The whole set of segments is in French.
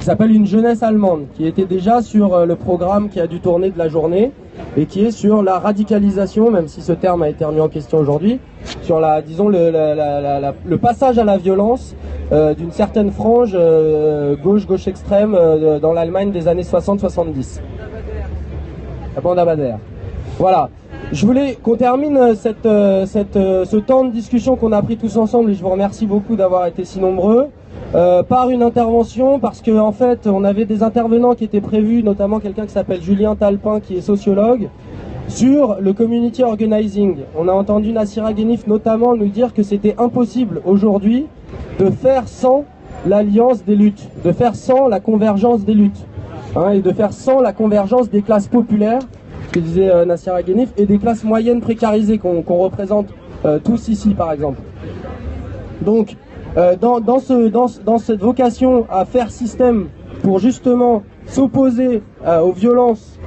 qui s'appelle Une jeunesse allemande, qui était déjà sur le programme qui a dû tourner de la journée et qui est sur la radicalisation, même si ce terme a été remis en question aujourd'hui, sur le passage à la violence d'une certaine frange gauche extrême dans l'Allemagne des années 60-70. La bande Abadère. Voilà. Je voulais qu'on termine ce temps de discussion qu'on a pris tous ensemble, et je vous remercie beaucoup d'avoir été si nombreux, par une intervention, parce que en fait on avait des intervenants qui étaient prévus, notamment quelqu'un qui s'appelle Julien Talpin qui est sociologue, sur le community organizing. On a entendu Nassira Ghenif notamment nous dire que c'était impossible aujourd'hui de faire sans l'alliance des luttes, de faire sans la convergence des luttes, et de faire sans la convergence des classes populaires, ce que disait Nassira Ghenif, et des classes moyennes précarisées qu'on représente tous ici par exemple. Donc dans cette vocation à faire système pour justement s'opposer aux violences,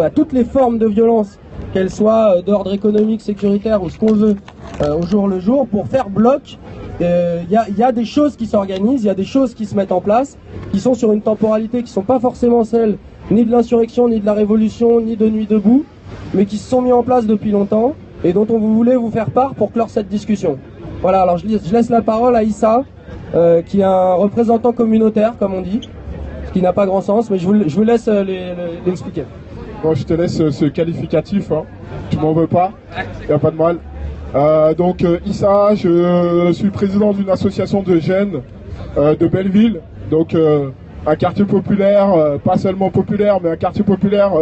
à toutes les formes de violence, qu'elles soient d'ordre économique, sécuritaire ou ce qu'on veut, au jour le jour, pour faire bloc, il y a des choses qui s'organisent, il y a des choses qui se mettent en place, qui sont sur une temporalité qui ne sont pas forcément celles ni de l'insurrection, ni de la révolution, ni de Nuit debout, mais qui se sont mis en place depuis longtemps et dont on voulait vous faire part pour clore cette discussion. Voilà, alors je laisse la parole à Issa, qui est un représentant communautaire, comme on dit, ce qui n'a pas grand sens, mais je vous laisse l'expliquer. Bon, je te laisse ce qualificatif, tu m'en veux pas, il n'y a pas de mal. Donc Issa, je suis président d'une association de jeunes de Belleville, donc un quartier populaire, pas seulement populaire, mais un quartier populaire,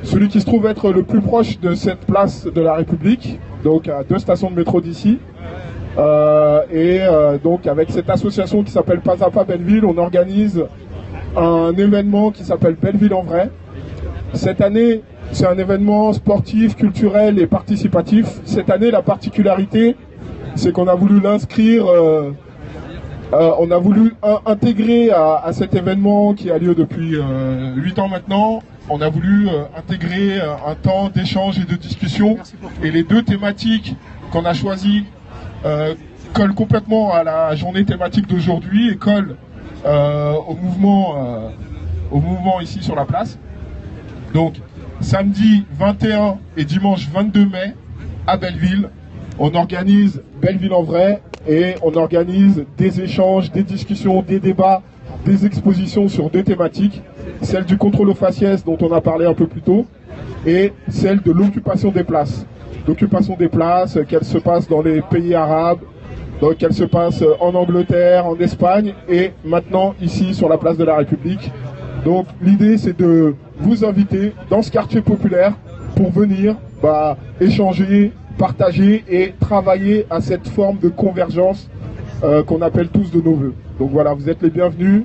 celui qui se trouve être le plus proche de cette place de la République, donc à 2 stations de métro d'ici. Donc avec cette association qui s'appelle Pas à Pas Belleville, on organise un événement qui s'appelle Belleville en vrai. Cette année, c'est un événement sportif, culturel et participatif. Cette année, la particularité, c'est qu'on a voulu l'inscrire, on a voulu intégrer à cet événement qui a lieu depuis 8 ans maintenant, on a voulu intégrer un temps d'échange et de discussion. Et les 2 thématiques qu'on a choisies collent complètement à la journée thématique d'aujourd'hui et collent au mouvement ici sur la place. Donc, samedi 21 et dimanche 22 mai, à Belleville, on organise Belleville en vrai et on organise des échanges, des discussions, des débats, des expositions sur 2 thématiques. Celle du contrôle aux faciès dont on a parlé un peu plus tôt et celle de l'occupation des places. L'occupation des places, qu'elle se passe dans les pays arabes, donc qu'elle se passe en Angleterre, en Espagne et maintenant ici sur la place de la République. Donc l'idée c'est de vous inviter dans ce quartier populaire pour venir échanger, partager et travailler à cette forme de convergence qu'on appelle tous de nos voeux. Donc voilà, vous êtes les bienvenus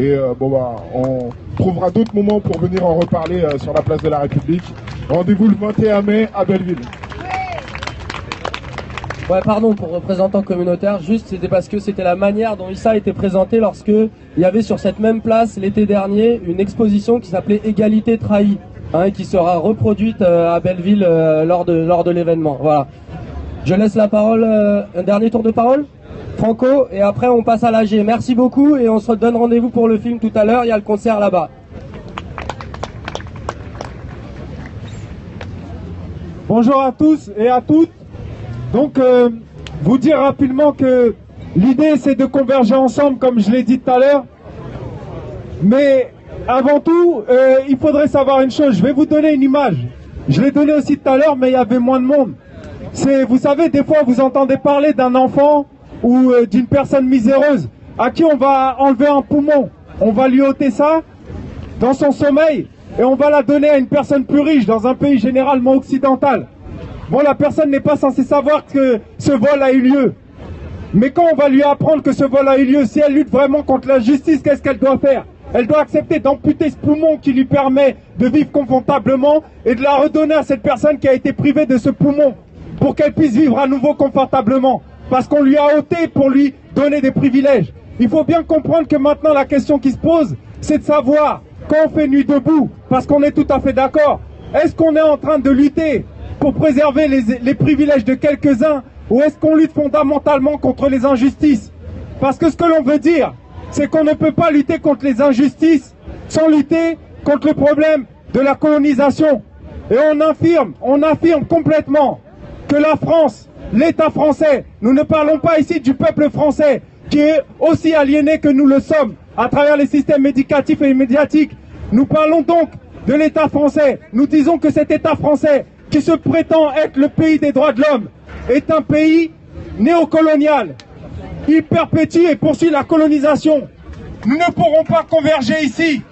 et on trouvera d'autres moments pour venir en reparler sur la place de la République. Rendez-vous le 21 mai à Belleville. Ouais, pardon, pour représentant communautaire, juste c'était parce que c'était la manière dont Issa a été présenté lorsque il y avait sur cette même place l'été dernier une exposition qui s'appelait Égalité trahie, qui sera reproduite à Belleville lors de l'événement. Voilà. Je laisse la parole, un dernier tour de parole, Franco, et après on passe à l'AG. Merci beaucoup et on se donne rendez-vous pour le film tout à l'heure, il y a le concert là-bas. Bonjour à tous et à toutes. Donc, vous dire rapidement que l'idée c'est de converger ensemble, comme je l'ai dit tout à l'heure. Mais avant tout, il faudrait savoir une chose. Je vais vous donner une image. Je l'ai donnée aussi tout à l'heure, mais il y avait moins de monde. Vous savez, des fois vous entendez parler d'un enfant ou d'une personne miséreuse à qui on va enlever un poumon. On va lui ôter ça dans son sommeil et on va la donner à une personne plus riche dans un pays généralement occidental. Bon, la personne n'est pas censée savoir que ce vol a eu lieu. Mais quand on va lui apprendre que ce vol a eu lieu, si elle lutte vraiment contre l'injustice, qu'est-ce qu'elle doit faire? Elle doit accepter d'amputer ce poumon qui lui permet de vivre confortablement et de la redonner à cette personne qui a été privée de ce poumon pour qu'elle puisse vivre à nouveau confortablement. Parce qu'on lui a ôté pour lui donner des privilèges. Il faut bien comprendre que maintenant la question qui se pose, c'est de savoir, quand on fait nuit debout, parce qu'on est tout à fait d'accord, est-ce qu'on est en train de lutter pour préserver les privilèges de quelques-uns ou est-ce qu'on lutte fondamentalement contre les injustices? Parce que ce que l'on veut dire, c'est qu'on ne peut pas lutter contre les injustices sans lutter contre le problème de la colonisation. Et on affirme complètement que la France, l'État français, nous ne parlons pas ici du peuple français, qui est aussi aliéné que nous le sommes à travers les systèmes éducatifs et médiatiques. Nous parlons donc de l'État français. Nous disons que cet État français, qui se prétend être le pays des droits de l'homme, est un pays néocolonial. Il perpétue et poursuit la colonisation. Nous ne pourrons pas converger ici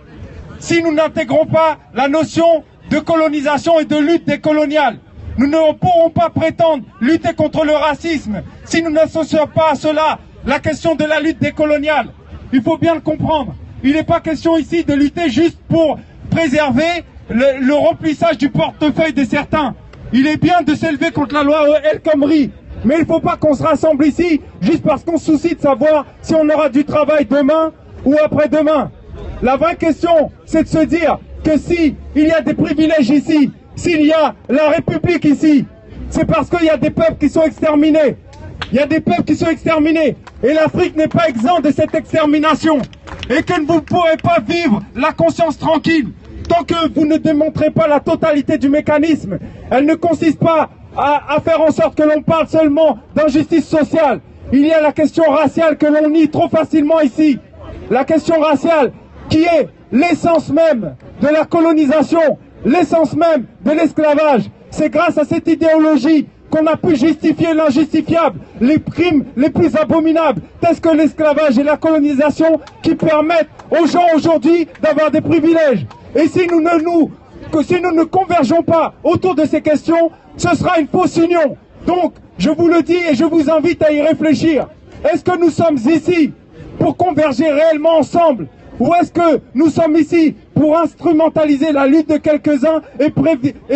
si nous n'intégrons pas la notion de colonisation et de lutte décoloniale. Nous ne pourrons pas prétendre lutter contre le racisme si nous n'associons pas à cela la question de la lutte décoloniale. Il faut bien le comprendre. Il n'est pas question ici de lutter juste pour préserver le remplissage du portefeuille de certains. Il est bien de s'élever contre la loi El Khomri, mais il ne faut pas qu'on se rassemble ici juste parce qu'on se soucie de savoir si on aura du travail demain ou après-demain. La vraie question, c'est de se dire que si il y a des privilèges ici, s'il y a la République ici, c'est parce qu'il y a des peuples qui sont exterminés. Il y a des peuples qui sont exterminés. Et l'Afrique n'est pas exempte de cette extermination. Et que vous ne pourrez pas vivre la conscience tranquille tant que vous ne démontrez pas la totalité du mécanisme. Elle ne consiste pas à faire en sorte que l'on parle seulement d'injustice sociale. Il y a la question raciale que l'on nie trop facilement ici. La question raciale qui est l'essence même de la colonisation, l'essence même de l'esclavage. C'est grâce à cette idéologie qu'on a pu justifier l'injustifiable, les crimes les plus abominables, tels que l'esclavage et la colonisation, qui permettent aux gens aujourd'hui d'avoir des privilèges. Et si nous ne convergeons pas autour de ces questions, ce sera une fausse union. Donc, je vous le dis et je vous invite à y réfléchir. Est-ce que nous sommes ici pour converger réellement ensemble? Ou est-ce que nous sommes ici pour instrumentaliser la lutte de quelques-uns et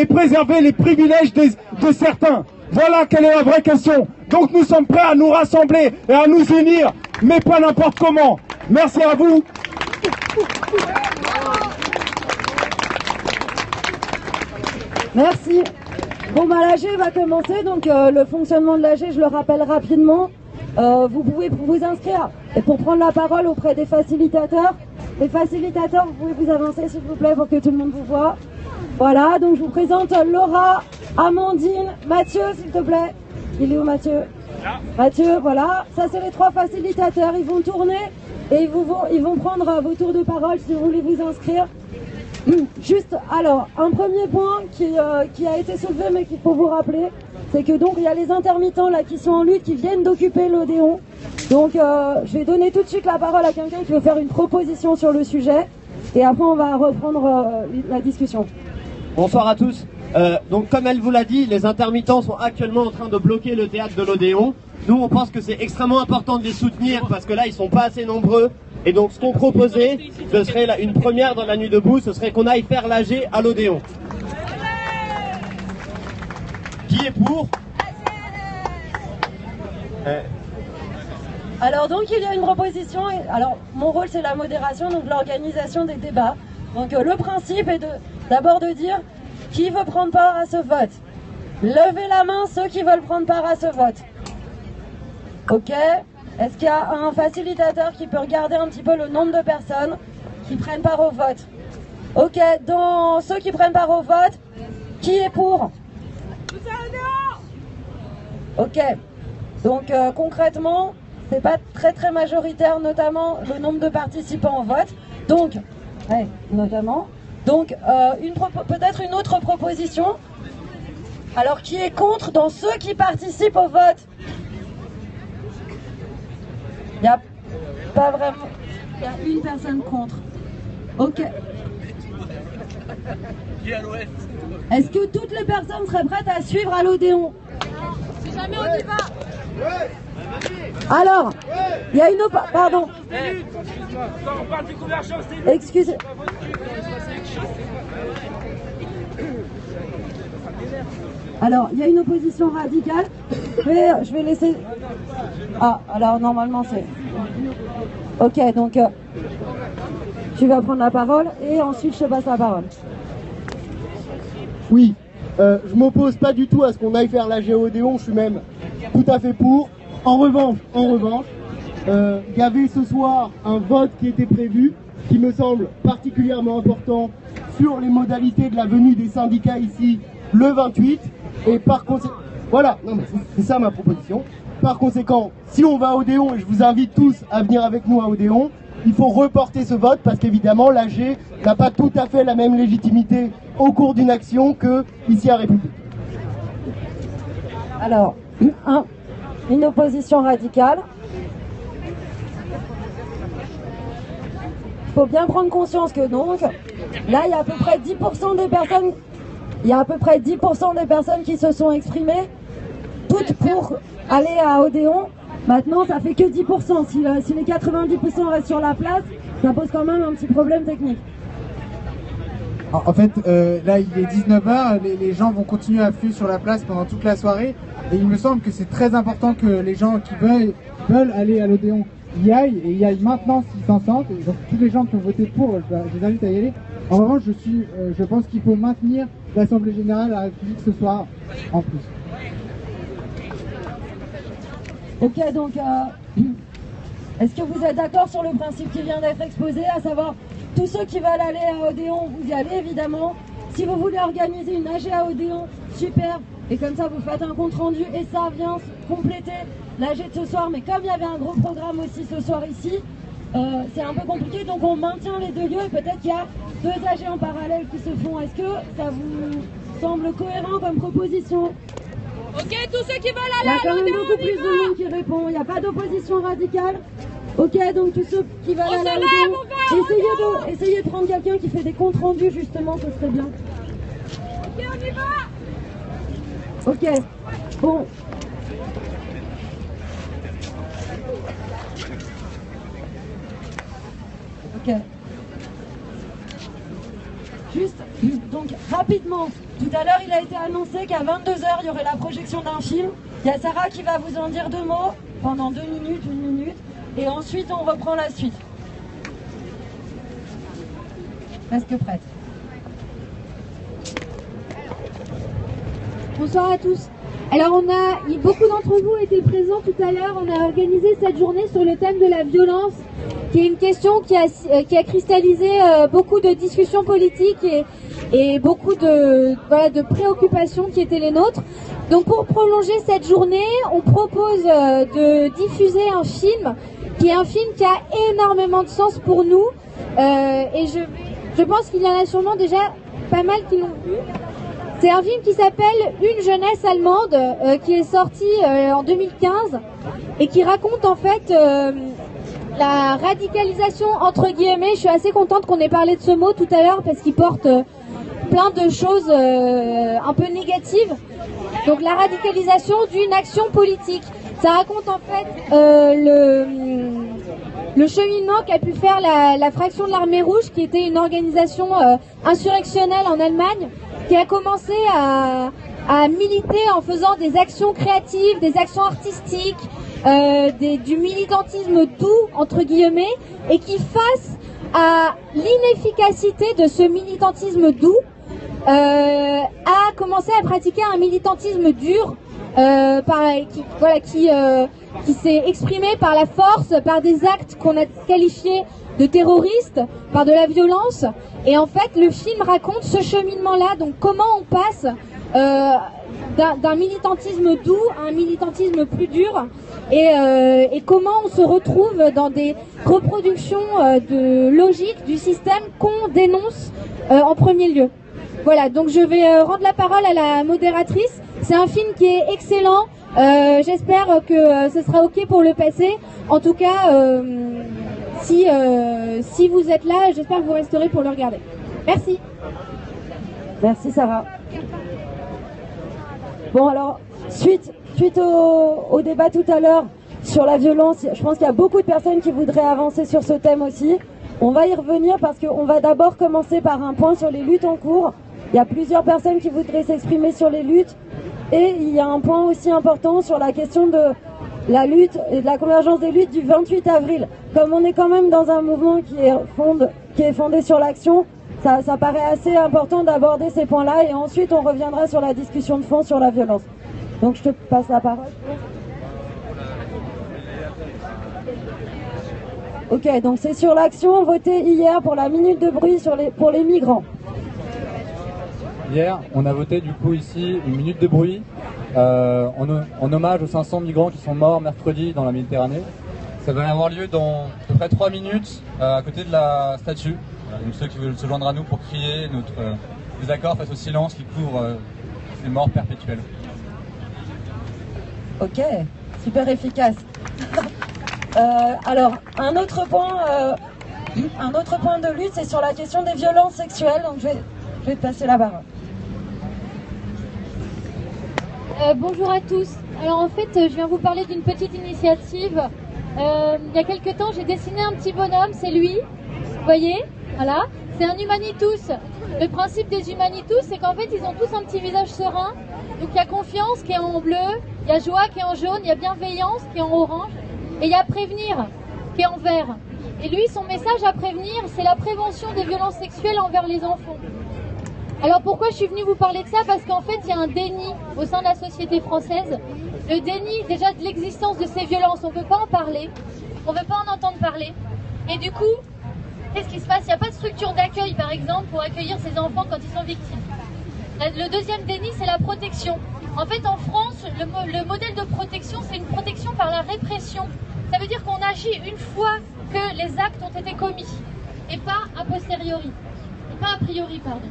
préserver les privilèges de certains? Voilà quelle est la vraie question. Donc nous sommes prêts à nous rassembler et à nous unir, mais pas n'importe comment. Merci à vous. Merci. Bon, l'AG va commencer, donc le fonctionnement de l'AG, je le rappelle rapidement. Vous pouvez vous inscrire et pour prendre la parole auprès des facilitateurs. Les facilitateurs, vous pouvez vous avancer s'il vous plaît pour que tout le monde vous voit. Voilà, donc je vous présente Laura, Amandine, Mathieu s'il te plaît. Il est où Mathieu? Mathieu, voilà. Ça c'est les trois facilitateurs, ils vont tourner et ils vont prendre vos tours de parole si vous voulez vous inscrire. Juste, alors, un premier point qui a été soulevé mais qu'il faut vous rappeler, c'est que donc il y a les intermittents là qui sont en lutte, qui viennent d'occuper l'Odéon. Donc je vais donner tout de suite la parole à quelqu'un qui veut faire une proposition sur le sujet et après on va reprendre la discussion. Bonsoir à tous. Donc comme elle vous l'a dit, les intermittents sont actuellement en train de bloquer le théâtre de l'Odéon. Nous on pense que c'est extrêmement important de les soutenir parce que là ils sont pas assez nombreux. Et donc ce qu'on proposait, ce serait une première dans la nuit debout, ce serait qu'on aille faire l'AG à l'Odéon. Qui est pour? Alors donc il y a une proposition, alors mon rôle c'est la modération, donc l'organisation des débats. Donc le principe est d'abord de dire qui veut prendre part à ce vote. Levez la main ceux qui veulent prendre part à ce vote. Ok. Est-ce qu'il y a un facilitateur qui peut regarder un petit peu le nombre de personnes qui prennent part au vote? Ok, dans ceux qui prennent part au vote, qui est pour? Ok, donc concrètement, c'est pas très majoritaire, notamment le nombre de participants au vote. Donc, ouais, notamment. Donc, peut-être une autre proposition. Alors, qui est contre dans ceux qui participent au vote? Il n'y a pas vraiment... Il y a une personne contre. Ok. Est-ce que toutes les personnes seraient prêtes à suivre à l'Odéon? Si jamais on y va. Alors, il y a une autre... Pardon. Excusez. Alors, il y a une opposition radicale. Je vais laisser... Ah, alors normalement c'est... Ok, donc tu vas prendre la parole et ensuite je te passe la parole. Oui, je m'oppose pas du tout à ce qu'on aille faire la Géodéon, je suis même tout à fait pour. En revanche, il y avait ce soir un vote qui était prévu, qui me semble particulièrement important, sur les modalités de la venue des syndicats ici le 28. Et par conséquent, voilà, non mais c'est ça ma proposition. Par conséquent, si on va à Odéon, et je vous invite tous à venir avec nous à Odéon, il faut reporter ce vote parce qu'évidemment l'AG n'a pas tout à fait la même légitimité au cours d'une action que ici à République. Alors, une opposition radicale. Il faut bien prendre conscience que donc, là, il y a à peu près 10% des personnes, qui se sont exprimées, toutes pour aller à Odéon. Maintenant, ça fait que 10%. Si les 90% restent sur la place, ça pose quand même un petit problème technique. En fait, là, il est 19h, les gens vont continuer à affluer sur la place pendant toute la soirée. Et il me semble que c'est très important que les gens qui veulent aller à l'Odéon y aillent, et y aillent maintenant s'ils s'en sentent. Et donc, tous les gens qui ont voté pour, je les invite à y aller. En revanche, je pense qu'il faut maintenir l'Assemblée Générale à la République ce soir en plus. Ok, donc, est-ce que vous êtes d'accord sur le principe qui vient d'être exposé, à savoir tous ceux qui veulent aller à Odéon, vous y allez évidemment. Si vous voulez organiser une AG à Odéon, super. Et comme ça, vous faites un compte rendu et ça vient compléter l'AG de ce soir. Mais comme il y avait un gros programme aussi ce soir ici, c'est un peu compliqué. Donc on maintient les deux lieux et peut-être qu'il y a deux AG en parallèle qui se font. Est-ce que ça vous semble cohérent comme proposition? Ok, tous ceux qui veulent Il y aller a quand à même l'Odéon, beaucoup plus de monde qui répond. Il n'y a pas d'opposition radicale. Ok, donc tous ceux qui veulent aller à l'Odéon, essayez de prendre quelqu'un qui fait des comptes rendus justement, ce serait bien. Ok, on y va. Ok, bon. Ok. Juste, donc rapidement, tout à l'heure il a été annoncé qu'à 22h il y aurait la projection d'un film. Il y a Sarah qui va vous en dire 2 mots pendant 2 minutes, 1 minute, et ensuite on reprend la suite. Presque prête. Bonsoir à tous. Alors beaucoup d'entre vous étaient présents tout à l'heure. On a organisé cette journée sur le thème de la violence, qui est une question qui a cristallisé beaucoup de discussions politiques et beaucoup de préoccupations qui étaient les nôtres. Donc pour prolonger cette journée, on propose de diffuser un film qui est un film qui a énormément de sens pour nous. Et je pense qu'il y en a sûrement déjà pas mal qui l'ont vu. C'est un film qui s'appelle Une jeunesse allemande, qui est sorti en 2015 et qui raconte en fait la radicalisation entre guillemets. Je suis assez contente qu'on ait parlé de ce mot tout à l'heure parce qu'il porte plein de choses un peu négatives. Donc la radicalisation d'une action politique. Ça raconte en fait le cheminement qu'a pu faire la fraction de l'Armée Rouge, qui était une organisation insurrectionnelle en Allemagne, qui a commencé à militer en faisant des actions créatives, des actions artistiques, du militantisme doux, entre guillemets, et qui, face à l'inefficacité de ce militantisme doux, a commencé à pratiquer un militantisme dur, qui s'est exprimé par la force, par des actes qu'on a qualifiés de terroristes, par de la violence. Et en fait, le film raconte ce cheminement-là. Donc, comment on passe d'un militantisme doux à un militantisme plus dur, et comment on se retrouve dans des reproductions de logique du système qu'on dénonce en premier lieu. Voilà, donc je vais rendre la parole à la modératrice. C'est un film qui est excellent. J'espère que ce sera ok pour le passer. En tout cas, si vous êtes là, j'espère que vous resterez pour le regarder. Merci. Merci Sarah. Bon alors, suite au débat tout à l'heure sur la violence, je pense qu'il y a beaucoup de personnes qui voudraient avancer sur ce thème aussi. On va y revenir parce qu'on va d'abord commencer par un point sur les luttes en cours. Il y a plusieurs personnes qui voudraient s'exprimer sur les luttes. Et il y a un point aussi important sur la question de la lutte et de la convergence des luttes du 28 avril. Comme on est quand même dans un mouvement qui est fondé sur l'action, ça paraît assez important d'aborder ces points-là, et ensuite on reviendra sur la discussion de fond sur la violence. Donc je te passe la parole. Ok, donc c'est sur l'action votée hier pour la minute de bruit pour les migrants. Hier, on a voté du coup ici une minute de bruit en hommage aux 500 migrants qui sont morts mercredi dans la Méditerranée. Ça va avoir lieu dans à peu près 3 minutes à côté de la statue. Donc ceux qui veulent se joindre à nous pour crier notre désaccord face au silence qui couvre ces morts perpétuelles. Ok, super efficace. Alors, un autre point de lutte, c'est sur la question des violences sexuelles. Donc, je vais te passer la parole. Bonjour à tous. Alors en fait, je viens vous parler d'une petite initiative. Il y a quelques temps, j'ai dessiné un petit bonhomme, c'est lui. Vous voyez, voilà. C'est un Humanitus. Le principe des Humanitus, c'est qu'en fait, ils ont tous un petit visage serein. Donc il y a confiance qui est en bleu, il y a joie qui est en jaune, il y a bienveillance qui est en orange, et il y a prévenir qui est en vert. Et lui, son message à prévenir, c'est la prévention des violences sexuelles envers les enfants. Alors pourquoi je suis venue vous parler de ça? Parce qu'en fait, il y a un déni au sein de la société française. Le déni déjà de l'existence de ces violences. On ne veut pas en parler, on ne veut pas en entendre parler. Et du coup, qu'est-ce qui se passe? Il n'y a pas de structure d'accueil, par exemple, pour accueillir ces enfants quand ils sont victimes. Le deuxième déni, c'est la protection. En fait, en France, le modèle de protection, c'est une protection par la répression. Ça veut dire qu'on agit une fois que les actes ont été commis, et pas a posteriori, et pas a priori, pardon.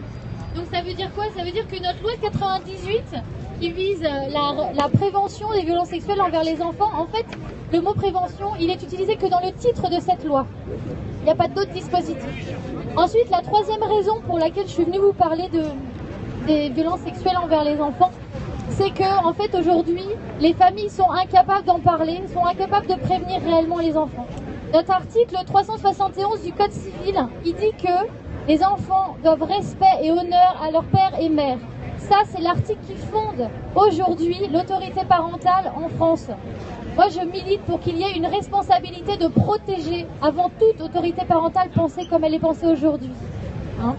Donc ça veut dire quoi? Ça veut dire que notre loi de 98, qui vise la prévention des violences sexuelles envers les enfants, en fait, le mot prévention, il est utilisé que dans le titre de cette loi. Il n'y a pas d'autres dispositifs. Ensuite, la troisième raison pour laquelle je suis venue vous parler des violences sexuelles envers les enfants, c'est que, en fait, aujourd'hui, les familles sont incapables d'en parler, sont incapables de prévenir réellement les enfants. Notre article 371 du Code civil, il dit que les enfants doivent respect et honneur à leur père et mère. Ça, c'est l'article qui fonde aujourd'hui l'autorité parentale en France. Moi, je milite pour qu'il y ait une responsabilité de protéger avant toute autorité parentale pensée comme elle est pensée aujourd'hui. Hein?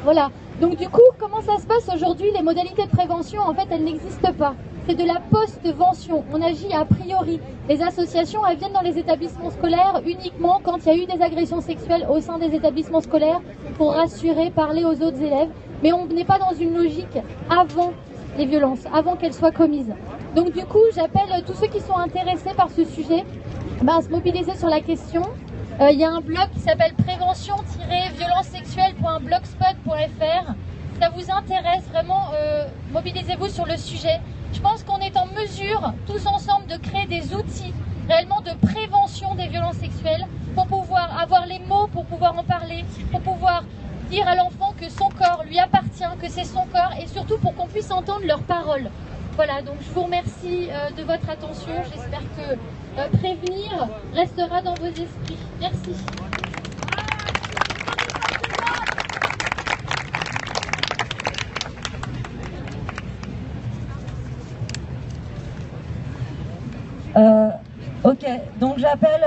Voilà. Donc du coup, comment ça se passe aujourd'hui? Les modalités de prévention, en fait, elles n'existent pas. C'est de la postvention. On agit a priori. Les associations, elles viennent dans les établissements scolaires uniquement quand il y a eu des agressions sexuelles au sein des établissements scolaires pour rassurer, parler aux autres élèves. Mais on n'est pas dans une logique avant les violences, avant qu'elles soient commises. Donc du coup, j'appelle tous ceux qui sont intéressés par ce sujet à se mobiliser sur la question. Il y a un blog qui s'appelle prévention-violencesexuelles.blogspot.fr. Si ça vous intéresse, vraiment, mobilisez-vous sur le sujet. Je pense qu'on est en mesure, tous ensemble, de créer des outils réellement de prévention des violences sexuelles pour pouvoir avoir les mots, pour pouvoir en parler, pour pouvoir dire à l'enfant que son corps lui appartient, que c'est son corps, et surtout pour qu'on puisse entendre leurs paroles. Voilà, donc je vous remercie de votre attention. J'espère que prévenir restera dans vos esprits. Merci. Ok, donc j'appelle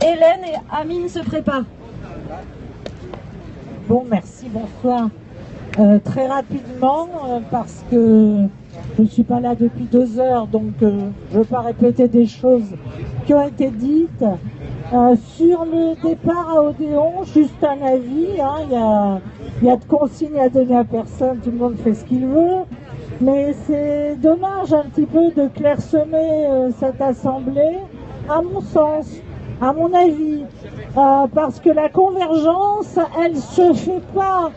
Hélène et Amine se prépare. Bon, merci, bonsoir. Très rapidement, parce que je ne suis pas là depuis 2 heures, donc je ne veux pas répéter des choses qui ont été dites. Sur le départ à Odéon, juste un avis, hein, il y a de consignes à donner à personne, tout le monde fait ce qu'il veut. Mais c'est dommage un petit peu de clairsemer cette assemblée, à mon sens, à mon avis, parce que la convergence, elle se fait pas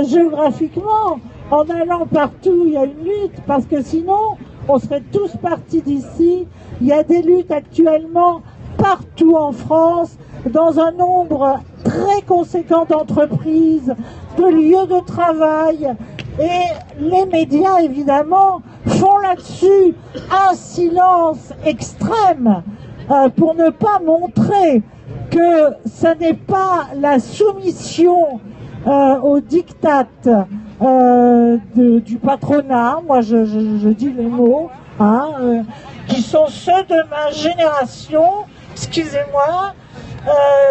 géographiquement, en allant partout, il y a une lutte, parce que sinon, on serait tous partis d'ici. Il y a des luttes actuellement partout en France, dans un nombre très conséquent d'entreprises, de lieux de travail, et les médias, évidemment, font là-dessus un silence extrême pour ne pas montrer que ce n'est pas la soumission au diktat du patronat, moi je dis les mots, hein, qui sont ceux de ma génération, excusez-moi,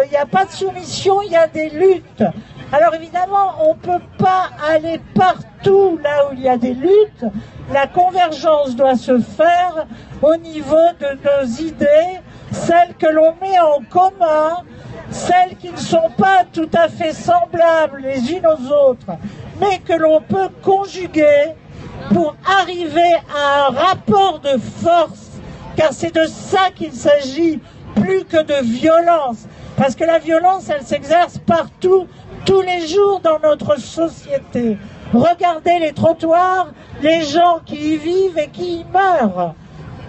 il n'y a pas de soumission, il y a des luttes. Alors évidemment, on ne peut pas aller partout là où il y a des luttes. La convergence doit se faire au niveau de nos idées, celles que l'on met en commun, celles qui ne sont pas tout à fait semblables les unes aux autres, mais que l'on peut conjuguer pour arriver à un rapport de force, car c'est de ça qu'il s'agit, plus que de violence, parce que la violence, elle s'exerce partout, tous les jours dans notre société. Regardez les trottoirs, les gens qui y vivent et qui y meurent.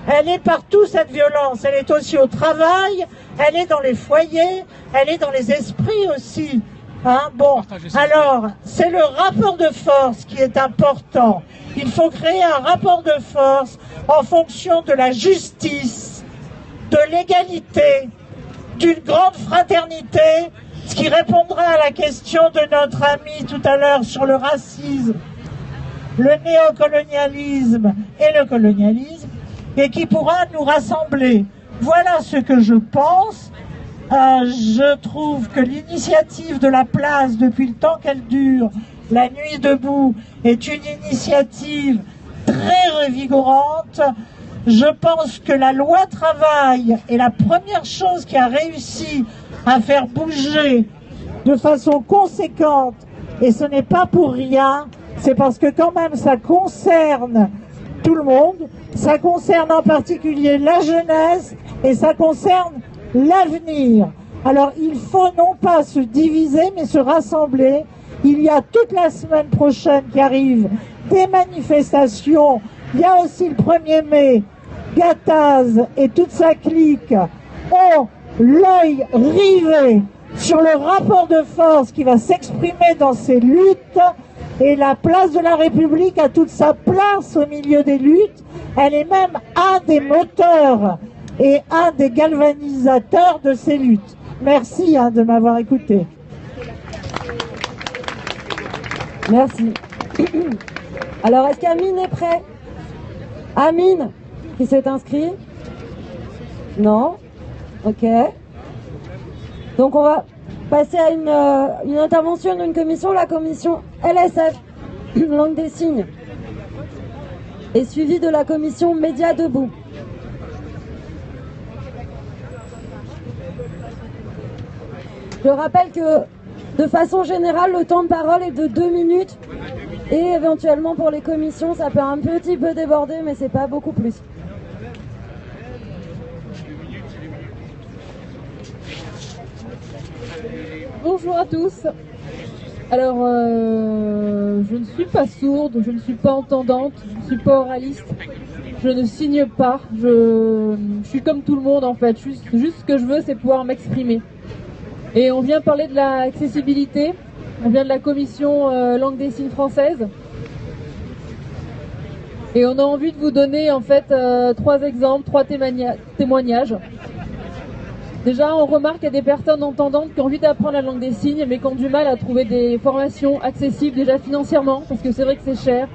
Elle est partout, cette violence. Elle est aussi au travail, elle est dans les foyers, elle est dans les esprits aussi. Hein, bon, alors, c'est le rapport de force qui est important. Il faut créer un rapport de force en fonction de la justice, de l'égalité, d'une grande fraternité, ce qui répondra à la question de notre ami tout à l'heure sur le racisme, le néocolonialisme et le colonialisme, et qui pourra nous rassembler. Voilà ce que je pense. Je trouve que l'initiative de la place, depuis le temps qu'elle dure, la nuit debout, est une initiative très revigorante. Je pense que la loi travail est la première chose qui a réussi à faire bouger de façon conséquente, et ce n'est pas pour rien, c'est parce que quand même ça concerne tout le monde, ça concerne en particulier la jeunesse et ça concerne l'avenir. Alors il faut non pas se diviser mais se rassembler. Il y a toute la semaine prochaine qui arrive des manifestations, il y a aussi le 1er mai. Gattaz et toute sa clique ont l'œil rivé sur le rapport de force qui va s'exprimer dans ces luttes, et la place de la République a toute sa place au milieu des luttes. Elle est même un des moteurs et un des galvanisateurs de ces luttes. Merci de m'avoir écouté. Merci. Alors, est-ce qu'Amine est prêt? Amine, qui s'est inscrit? Non? Ok. Donc on va passer à une intervention d'une commission, la commission LSF, langue des signes, et suivie de la commission Médias debout. Je rappelle que de façon générale, le temps de parole est de 2 minutes, et éventuellement pour les commissions, ça peut un petit peu déborder, mais c'est pas beaucoup plus. Bonjour à tous. Alors, je ne suis pas sourde, je ne suis pas entendante, je ne suis pas oraliste, je ne signe pas, je suis comme tout le monde en fait. Juste ce que je veux, c'est pouvoir m'exprimer. Et on vient parler de l'accessibilité, on vient de la commission langue des signes française. Et on a envie de vous donner en fait 3 exemples, 3 témoignages. Déjà, on remarque qu'il y a des personnes entendantes qui ont envie d'apprendre la langue des signes, mais qui ont du mal à trouver des formations accessibles déjà financièrement, parce que c'est vrai que c'est cher.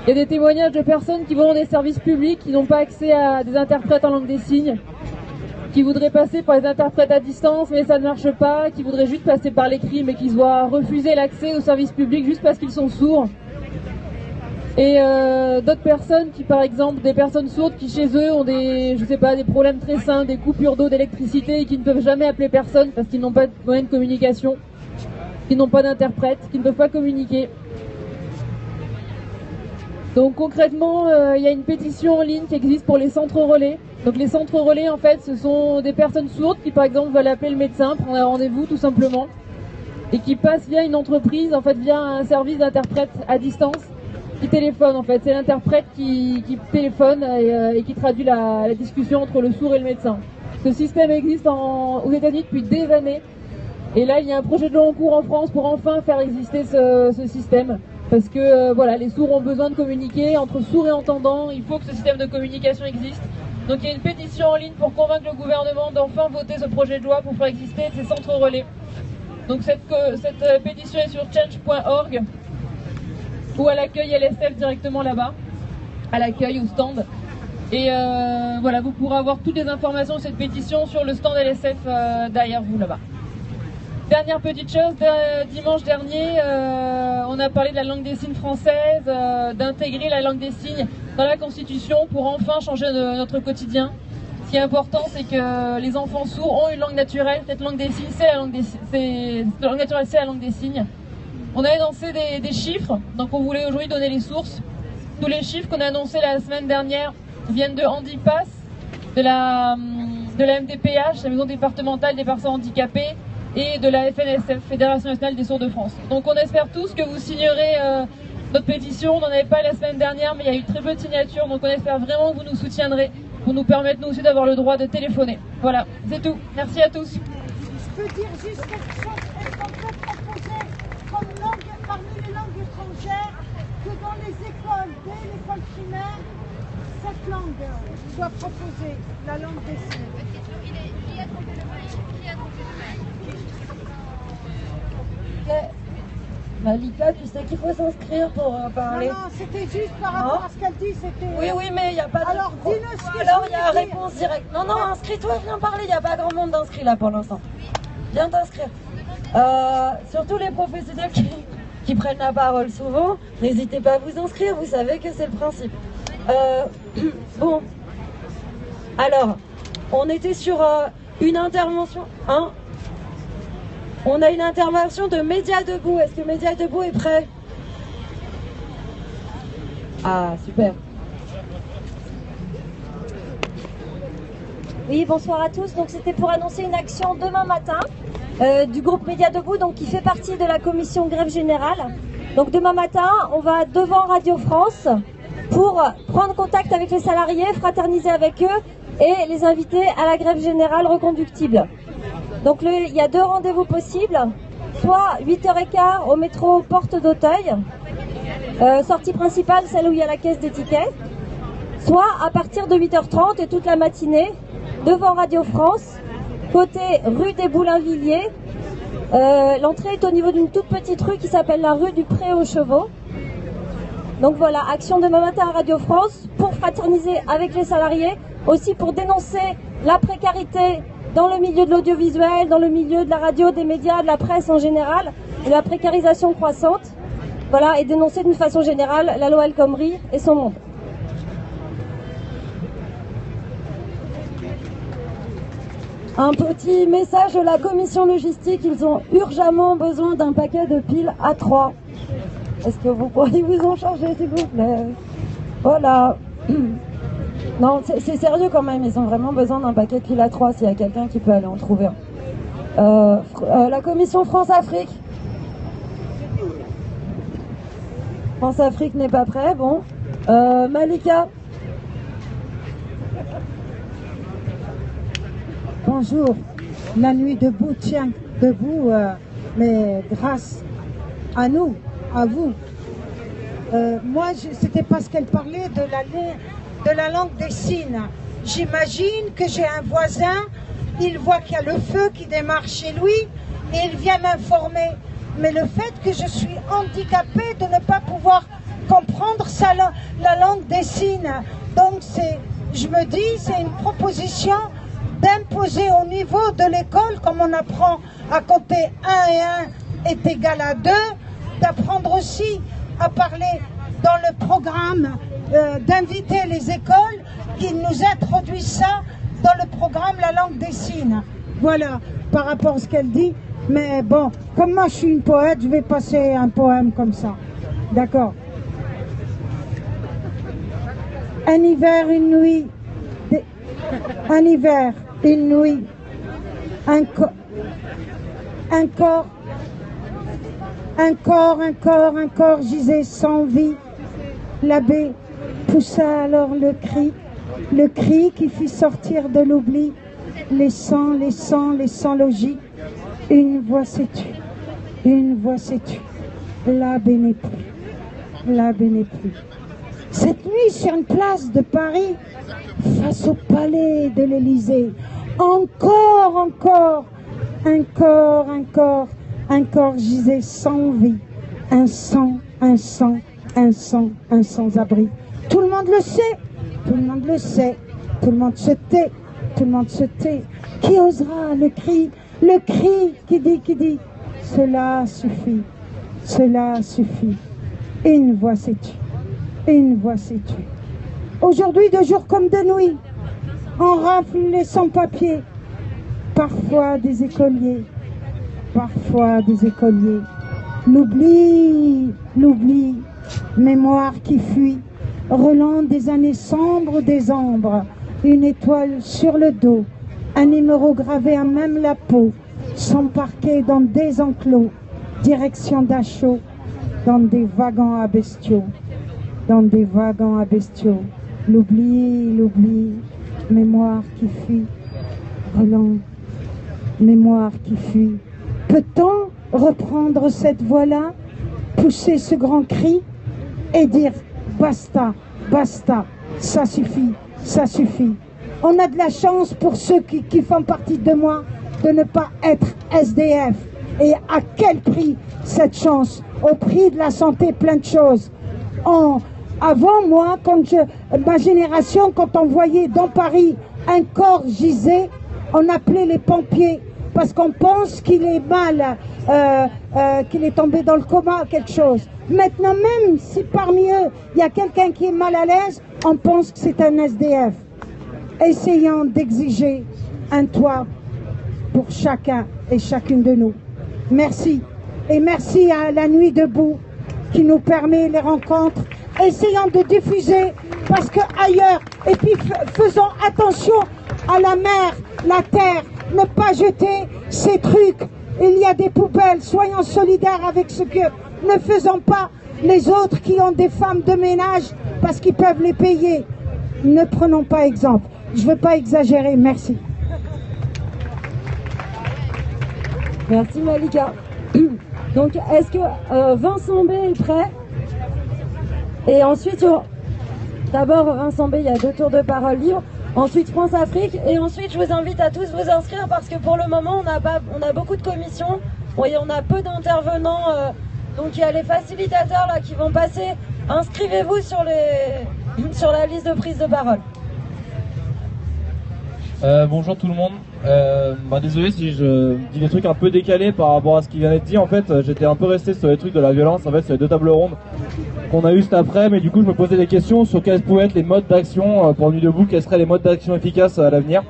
Il y a des témoignages de personnes qui vont dans des services publics, qui n'ont pas accès à des interprètes en langue des signes, qui voudraient passer par les interprètes à distance, mais ça ne marche pas, qui voudraient juste passer par l'écrit, mais qui se voient refuser l'accès aux services publics juste parce qu'ils sont sourds. Et d'autres personnes qui, par exemple, des personnes sourdes qui chez eux ont des problèmes très simples, des coupures d'eau, d'électricité, et qui ne peuvent jamais appeler personne parce qu'ils n'ont pas de moyen de communication, qui n'ont pas d'interprète, qui ne peuvent pas communiquer. Donc concrètement, il y a une pétition en ligne qui existe pour les centres relais. Donc les centres relais, en fait, ce sont des personnes sourdes qui, par exemple, veulent appeler le médecin, prendre un rendez-vous tout simplement, et qui passent via une entreprise, en fait, via un service d'interprète à distance, qui téléphone en fait, c'est l'interprète qui téléphone et qui traduit la discussion entre le sourd et le médecin. Ce système existe aux États-Unis depuis des années, et là il y a un projet de loi en cours en France pour enfin faire exister ce système, parce que voilà, les sourds ont besoin de communiquer, entre sourds et entendants, il faut que ce système de communication existe. Donc il y a une pétition en ligne pour convaincre le gouvernement d'enfin voter ce projet de loi pour faire exister ces centres relais. Donc cette pétition est sur change.org, ou à l'accueil LSF directement là-bas, à l'accueil au stand. Et voilà, vous pourrez avoir toutes les informations sur cette pétition sur le stand LSF derrière vous là-bas. Dernière petite chose, dimanche dernier, on a parlé de la langue des signes française, d'intégrer la langue des signes dans la Constitution pour enfin changer notre quotidien. Ce qui est important, c'est que les enfants sourds ont une langue naturelle. Cette langue des signes, c'est la langue naturelle, c'est la langue des signes. On a énoncé des chiffres, donc on voulait aujourd'hui donner les sources. Tous les chiffres qu'on a annoncés la semaine dernière viennent de Handipass, de la MDPH, la Maison départementale des personnes handicapées, et de la FNSF, Fédération nationale des sourds de France. Donc on espère tous que vous signerez notre pétition. On n'en avait pas la semaine dernière, mais il y a eu très peu de signatures, donc on espère vraiment que vous nous soutiendrez pour nous permettre nous aussi d'avoir le droit de téléphoner. Voilà, c'est tout. Merci à tous. Je peux dire juste quelque chose, est-ce qu'on peut proposer comme langue parmi les langues étrangères que dans les écoles, dès l'école primaire, cette langue soit proposée, la langue des signes. Malika, tu sais qu'il faut s'inscrire pour parler. Non, c'était juste par rapport à ce qu'elle dit, c'était... Oui, mais il n'y a pas de... Alors, dis-le ce que alors, il y a je voulais réponse directe. Non, inscris-toi, viens parler. Il n'y a pas grand monde d'inscrits là pour l'instant. Viens t'inscrire. Surtout les professionnels qui prennent la parole souvent, n'hésitez pas à vous inscrire, vous savez que c'est le principe. Bon. Alors, on était sur une intervention... Hein, on a une intervention de Média Debout. Est-ce que Média Debout est prêt? Ah, super. Oui, bonsoir à tous. Donc c'était pour annoncer une action demain matin du groupe Média Debout, donc qui fait partie de la commission grève générale. Donc demain matin, on va devant Radio France pour prendre contact avec les salariés, fraterniser avec eux et les inviter à la grève générale reconductible. Donc il y a 2 rendez-vous possibles, soit 8h15 au métro Porte d'Auteuil, sortie principale, celle où il y a la caisse des tickets, soit à partir de 8h30 et toute la matinée, devant Radio France, côté rue des Boulainvilliers. L'entrée est au niveau d'une toute petite rue qui s'appelle la rue du Pré aux Chevaux. Donc voilà, action demain matin à Radio France pour fraterniser avec les salariés, aussi pour dénoncer la précarité dans le milieu de l'audiovisuel, dans le milieu de la radio, des médias, de la presse en général, et la précarisation croissante. Voilà, et dénoncer d'une façon générale la loi El Khomri et son monde. Un petit message de la commission logistique, ils ont urgemment besoin d'un paquet de piles A3. Est-ce que vous pourriez vous en charger, s'il vous plaît? Voilà. Non, c'est sérieux quand même, ils ont vraiment besoin d'un paquet de piles A3 s'il y a quelqu'un qui peut aller en trouver un. La commission France-Afrique. France-Afrique n'est pas prêt, bon. Malika. Bonjour, la nuit debout tient debout, mais grâce à nous, à vous. Moi, c'était parce qu'elle parlait de la langue des signes. J'imagine que j'ai un voisin, il voit qu'il y a le feu qui démarre chez lui et il vient m'informer. Mais le fait que je suis handicapée de ne pas pouvoir comprendre la langue des signes, donc je me dis, c'est une proposition d'imposer au niveau de l'école, comme on apprend à compter 1 et 1 est égal à 2, d'apprendre aussi à parler dans le programme, d'inviter les écoles qui nous introduisent ça dans le programme La langue des signes. Voilà, par rapport à ce qu'elle dit. Mais bon, comme moi je suis une poète, je vais passer un poème comme ça. D'accord. Un hiver, une nuit. Un hiver, une nuit. Un corps gisait sans vie. L'abbé poussa alors le cri qui fit sortir de l'oubli les sons logiques. Une voix s'est tue, l'abbé n'est plus. Cette nuit, sur une place de Paris, face au palais de l'Élysée, encore, un corps gisait sans vie, un sans-abri. Tout le monde le sait, tout le monde se tait, Qui osera le cri qui dit, cela suffit. Une voix s'est tue. Aujourd'hui, de jour comme de nuit, on rafle les sans-papiers, parfois des écoliers, l'oubli, mémoire qui fuit, relant des années sombres des ombres, une étoile sur le dos, un numéro gravé à même la peau, s'embarquer dans des enclos, direction Dachau, dans des wagons à bestiaux, l'oubli, mémoire qui fuit, relant, mémoire qui fuit. Peut-on reprendre cette voix-là, pousser ce grand cri et dire basta, ça suffit. On a de la chance pour ceux qui font partie de moi de ne pas être SDF. Et à quel prix cette chance? Au prix de la santé, plein de choses. Avant moi, ma génération, quand on voyait dans Paris un corps gisé, on appelait les pompiers parce qu'on pense qu'il est mal, qu'il est tombé dans le coma, quelque chose. Maintenant, même si parmi eux, il y a quelqu'un qui est mal à l'aise, on pense que c'est un SDF. Essayons d'exiger un toit pour chacun et chacune de nous. Merci. Et merci à la Nuit debout qui nous permet les rencontres. Essayons de diffuser parce que ailleurs, et puis faisons attention à la mer, la terre, ne pas jeter ces trucs. Il y a des poubelles, soyons solidaires avec ce que ne faisons pas les autres qui ont des femmes de ménage parce qu'ils peuvent les payer. Ne prenons pas exemple. Je ne veux pas exagérer, merci. Merci Malika. Donc est-ce que Vincent B est prêt? Et ensuite, d'abord Vincent B, il y a 2 tours de parole libres. Ensuite France-Afrique. Et ensuite, je vous invite à tous vous inscrire parce que pour le moment, on a beaucoup de commissions. Et on a peu d'intervenants. Donc il y a les facilitateurs là qui vont passer. Inscrivez-vous sur la liste de prise de parole. Bonjour tout le monde. Désolé si je dis des trucs un peu décalés par rapport à ce qui vient d'être dit. En fait, j'étais un peu resté sur les trucs de la violence, en fait, sur les 2 tables rondes qu'on a eu juste après. Mais du coup, je me posais des questions sur quels pouvaient être les modes d'action pour Nuit debout, quels seraient les modes d'action efficaces à l'avenir.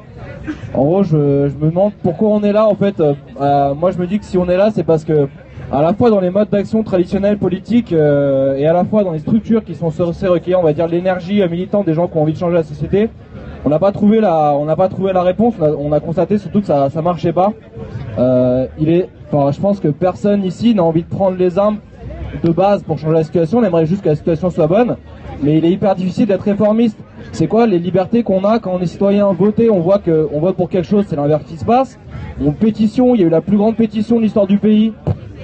En gros, je me demande pourquoi on est là. En fait, moi, je me dis que si on est là, c'est parce que à la fois dans les modes d'action traditionnels politiques et à la fois dans les structures qui sont censées recueillir, on va dire, l'énergie militante des gens qui ont envie de changer la société. On n'a pas trouvé la réponse. On a constaté surtout que ça marchait pas. Je pense que personne ici n'a envie de prendre les armes de base pour changer la situation. On aimerait juste que la situation soit bonne, mais il est hyper difficile d'être réformiste. C'est quoi les libertés qu'on a quand on est citoyen? Voter, on voit qu'on vote pour quelque chose, c'est l'inverse qui se passe. On pétition, il y a eu la plus grande pétition de l'histoire du pays,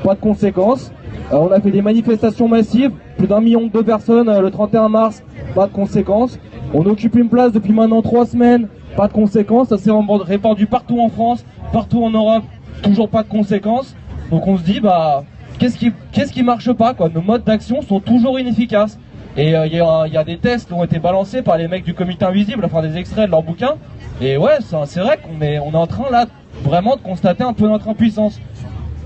pas de conséquences. On a fait des manifestations massives, plus d'1 million de personnes le 31 mars, pas de conséquences. On occupe une place depuis maintenant 3 semaines, pas de conséquences. Ça s'est répandu partout en France, partout en Europe, toujours pas de conséquences. Donc on se dit, qu'est-ce qui marche pas, quoi? Nos modes d'action sont toujours inefficaces. Et il y a des tests qui ont été balancés par les mecs du Comité Invisible, enfin des extraits de leur bouquin. Et ouais, c'est vrai qu'on est en train là vraiment de constater un peu notre impuissance.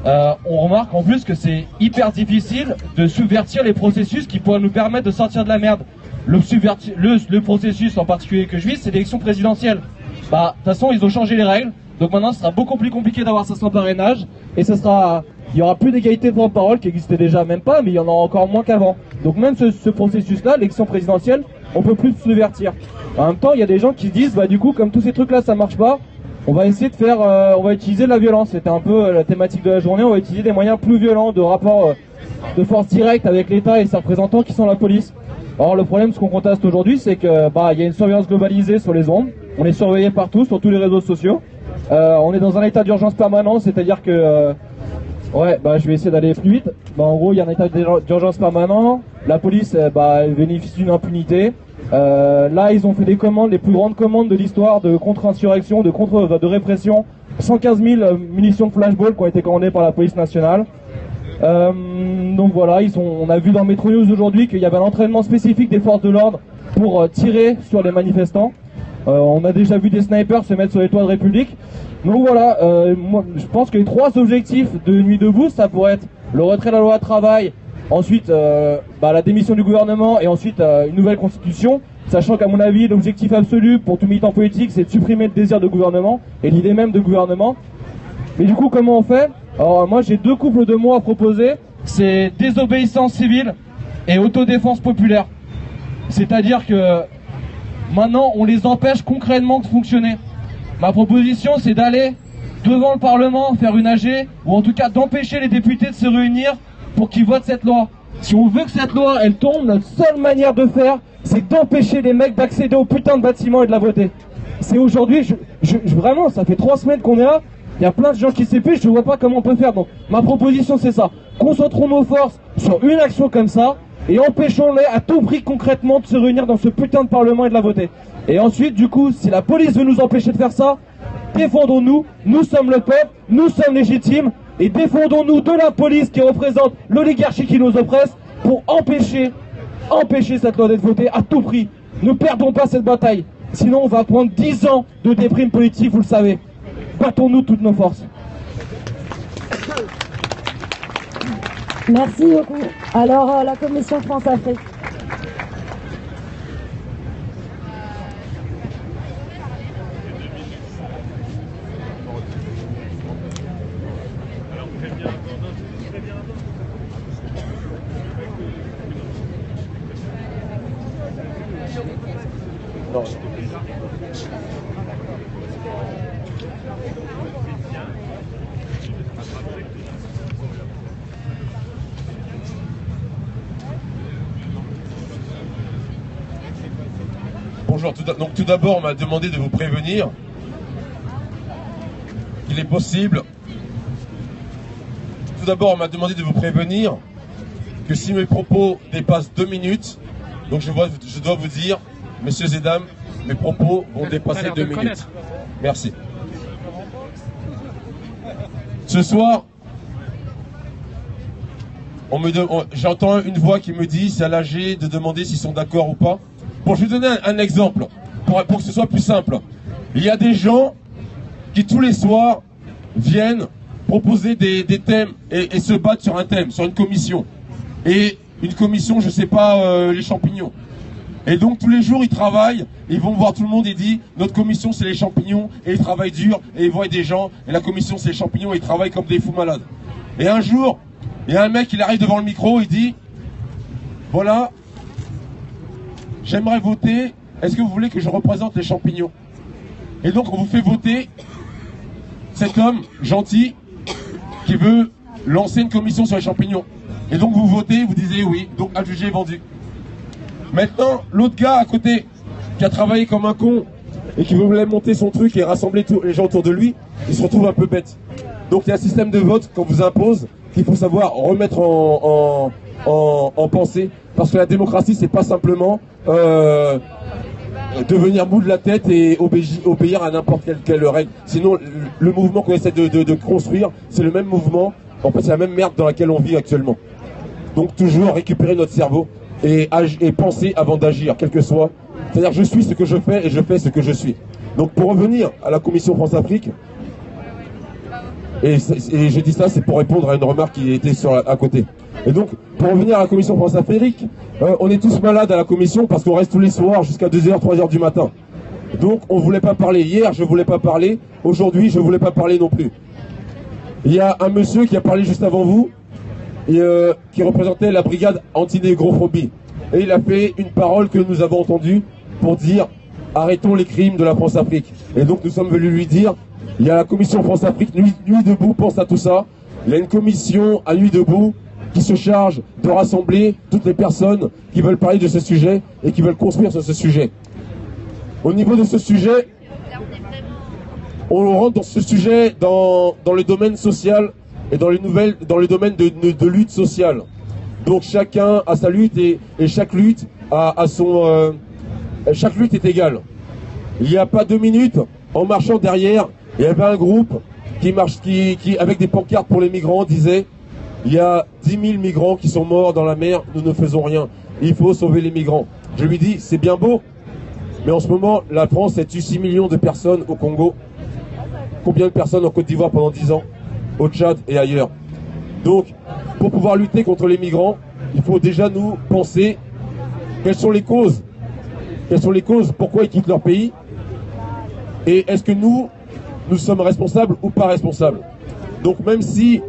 On remarque en plus que c'est hyper difficile de subvertir les processus qui pourraient nous permettre de sortir de la merde. Le processus en particulier que je vis, c'est l'élection présidentielle. De toute façon, ils ont changé les règles, donc maintenant ce sera beaucoup plus compliqué d'avoir 500 parrainages, et il y aura plus d'égalité de parole qui existait déjà, même pas, mais il y en aura encore moins qu'avant. Donc même ce processus-là, l'élection présidentielle, on peut plus le subvertir. En même temps, il y a des gens qui se disent, du coup, comme tous ces trucs-là, ça marche pas, on va essayer de on va utiliser la violence. C'était un peu la thématique de la journée. On va utiliser des moyens plus violents de rapport de force directe avec l'État et ses représentants qui sont la police. Or, le problème, ce qu'on constate aujourd'hui, c'est que il y a une surveillance globalisée sur les ondes. On est surveillé partout, sur tous les réseaux sociaux. On est dans un état d'urgence permanent, c'est-à-dire que je vais essayer d'aller plus vite. En gros, il y a un état d'urgence permanent. La police, elle bénéficie d'une impunité. Là, ils ont fait des commandes, les plus grandes commandes de l'histoire de contre-insurrection, de répression. 115 000 munitions de flashball qui ont été commandées par la police nationale. Donc voilà, on a vu dans Metro News aujourd'hui qu'il y avait un entraînement spécifique des forces de l'ordre pour tirer sur les manifestants. On a déjà vu des snipers se mettre sur les toits de République. Donc voilà, moi, je pense que les 3 objectifs de Nuit debout, ça pourrait être le retrait de la loi travail, ensuite la démission du gouvernement et ensuite une nouvelle constitution. sachant qu'à mon avis, l'objectif absolu pour tout militant politique, c'est de supprimer le désir de gouvernement et l'idée même de gouvernement. Mais du coup, comment on fait? Alors moi, j'ai 2 couples de mots à proposer, c'est désobéissance civile et autodéfense populaire. C'est-à-dire que maintenant, on les empêche concrètement de fonctionner. Ma proposition, c'est d'aller devant le Parlement, faire une AG, ou en tout cas d'empêcher les députés de se réunir pour qu'ils votent cette loi. Si on veut que cette loi, elle tombe, notre seule manière de faire, c'est d'empêcher les mecs d'accéder au putain de bâtiment et de la voter. C'est aujourd'hui, vraiment, ça fait 3 semaines qu'on est là, il y a plein de gens qui s'épuisent, je vois pas comment on peut faire. Donc ma proposition, c'est ça. Concentrons nos forces sur une action comme ça, et empêchons-les à tout prix concrètement de se réunir dans ce putain de Parlement et de la voter. Et ensuite, du coup, si la police veut nous empêcher de faire ça, défendons-nous, nous sommes le peuple, nous sommes légitimes, et défendons-nous de la police qui représente l'oligarchie qui nous oppresse pour empêcher cette loi d'être votée à tout prix. Ne perdons pas cette bataille, sinon on va prendre 10 ans de déprime politique, vous le savez. Battons-nous toutes nos forces. Merci beaucoup. Alors, la commission France-Afrique. Bonjour, donc tout d'abord on m'a demandé de vous prévenir qu'il est possible. Tout d'abord on m'a demandé de vous prévenir que si mes propos dépassent 2 minutes, donc je dois vous dire, messieurs et dames, mes propos vont dépasser 2 minutes. Merci. Ce soir, j'entends une voix qui me dit, c'est à l'AG de demander s'ils sont d'accord ou pas. Bon, je vais vous donner un exemple, pour que ce soit plus simple. Il y a des gens qui tous les soirs viennent proposer des thèmes et se battre sur un thème, sur une commission. Et une commission, je sais pas, les champignons. Et donc tous les jours ils travaillent, ils vont voir tout le monde et disent notre commission c'est les champignons et ils travaillent dur et ils voient des gens et la commission c'est les champignons et ils travaillent comme des fous malades. Et un jour, il y a un mec qui arrive devant le micro, il dit voilà, j'aimerais voter, est-ce que vous voulez que je représente les champignons? Et donc on vous fait voter cet homme gentil qui veut lancer une commission sur les champignons. Et donc vous votez, vous disiez oui, donc adjugé vendu. Maintenant, l'autre gars à côté, qui a travaillé comme un con et qui voulait monter son truc et rassembler tous les gens autour de lui, il se retrouve un peu bête. Donc il y a un système de vote qu'on vous impose, qu'il faut savoir remettre en pensée, parce que la démocratie, c'est pas simplement devenir mou de la tête et obéir à n'importe quelle règle. Sinon, le mouvement qu'on essaie de construire, c'est le même mouvement, en fait c'est la même merde dans laquelle on vit actuellement. Donc toujours récupérer notre cerveau et penser avant d'agir, quel que soit. C'est-à-dire je suis ce que je fais et je fais ce que je suis. Donc pour revenir à la commission France-Afrique, et je dis ça, c'est pour répondre à une remarque qui était à côté. Et donc, pour revenir à la commission France-Afrique, on est tous malades à la commission parce qu'on reste tous les soirs jusqu'à 2h, 3h du matin. Donc, on ne voulait pas parler. Hier, je ne voulais pas parler. Aujourd'hui, je ne voulais pas parler non plus. Il y a un monsieur qui a parlé juste avant vous, et, qui représentait la brigade anti-négrophobie. Et il a fait une parole que nous avons entendue pour dire « Arrêtons les crimes de la France-Afrique ». Et donc, nous sommes venus lui dire « Il y a la commission France-Afrique, Nuit debout, pense à tout ça. Il y a une commission à Nuit debout qui se charge de rassembler toutes les personnes qui veulent parler de ce sujet et qui veulent construire sur ce sujet. » Au niveau de ce sujet, on rentre dans ce sujet dans le domaine social et dans le domaine de lutte sociale. Donc chacun a sa lutte et chaque lutte chaque lutte est égale. Il n'y a pas 2 minutes, en marchant derrière, il y avait un groupe qui avec des pancartes pour les migrants disait il y a 10 000 migrants qui sont morts dans la mer, nous ne faisons rien. Il faut sauver les migrants. Je lui dis c'est bien beau, mais en ce moment la France a tué 6 millions de personnes au Congo. Combien de personnes en Côte d'Ivoire pendant 10 ans, au Tchad et ailleurs. Donc, pour pouvoir lutter contre les migrants, il faut déjà nous penser quelles sont les causes quelles sont les causes, pourquoi ils quittent leur pays, et est-ce que nous sommes responsables ou pas responsables. Donc même si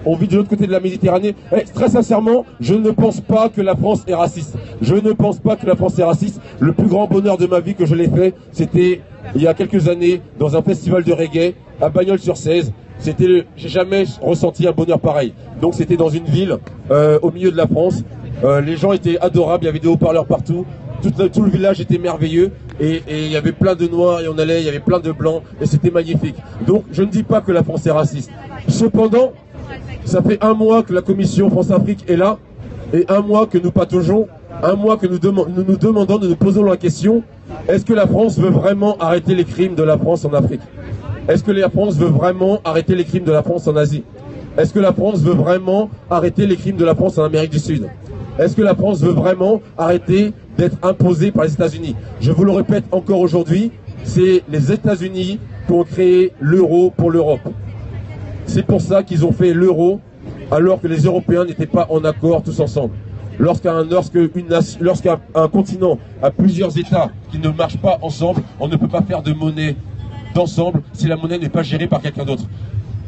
on vit de l'autre côté de la Méditerranée, très sincèrement, je ne pense pas que la France est raciste. Je ne pense pas que la France est raciste. Le plus grand bonheur de ma vie que je l'ai fait, c'était il y a quelques années dans un festival de reggae à Bagnols-sur-Cèze. J'ai jamais ressenti un bonheur pareil. Donc c'était dans une ville au milieu de la France. Les gens étaient adorables, il y avait des haut-parleurs partout. Tout le village était merveilleux et il y avait plein de noirs et on allait, il y avait plein de blancs et c'était magnifique. Donc je ne dis pas que la France est raciste. Cependant, ça fait 1 mois que la commission France-Afrique est là et 1 mois que nous pataugeons, 1 mois que nous nous demandons, nous posons la question, est-ce que la France veut vraiment arrêter les crimes de la France en Afrique? Est-ce que la France veut vraiment arrêter les crimes de la France en Asie? Est-ce que la France veut vraiment arrêter les crimes de la France en Amérique du Sud? Est-ce que la France veut vraiment arrêter d'être imposée par les États-Unis? Je vous le répète encore aujourd'hui, c'est les États-Unis qui ont créé l'euro pour l'Europe. C'est pour ça qu'ils ont fait l'euro alors que les Européens n'étaient pas en accord tous ensemble. Lorsqu'un continent a plusieurs États qui ne marchent pas ensemble, on ne peut pas faire de monnaie d'ensemble si la monnaie n'est pas gérée par quelqu'un d'autre.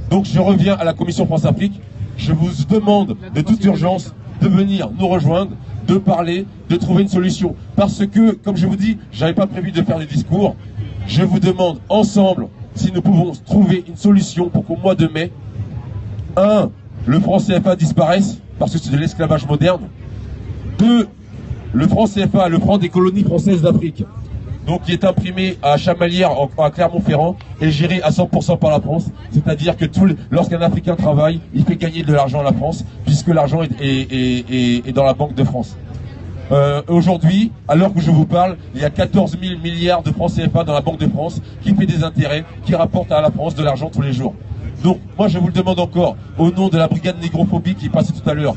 Donc je reviens à la Commission France-Afrique. Je vous demande de toute urgence de venir nous rejoindre, de parler, de trouver une solution. Parce que, comme je vous dis, je n'avais pas prévu de faire des discours. Je vous demande ensemble si nous pouvons trouver une solution pour qu'au mois de mai, 1, le franc CFA disparaisse, parce que c'est de l'esclavage moderne. 2, le franc CFA, le franc des colonies françaises d'Afrique, donc qui est imprimé à Chamalières, à Clermont-Ferrand, et géré à 100% par la France. C'est-à-dire que lorsqu'un Africain travaille, il fait gagner de l'argent à la France, puisque l'argent est dans la Banque de France. Aujourd'hui, à l'heure que je vous parle, il y a 14 000 milliards de francs CFA dans la Banque de France, qui fait des intérêts, qui rapporte à la France de l'argent tous les jours. Donc, moi je vous le demande encore, au nom de la brigade négrophobie qui est passée tout à l'heure,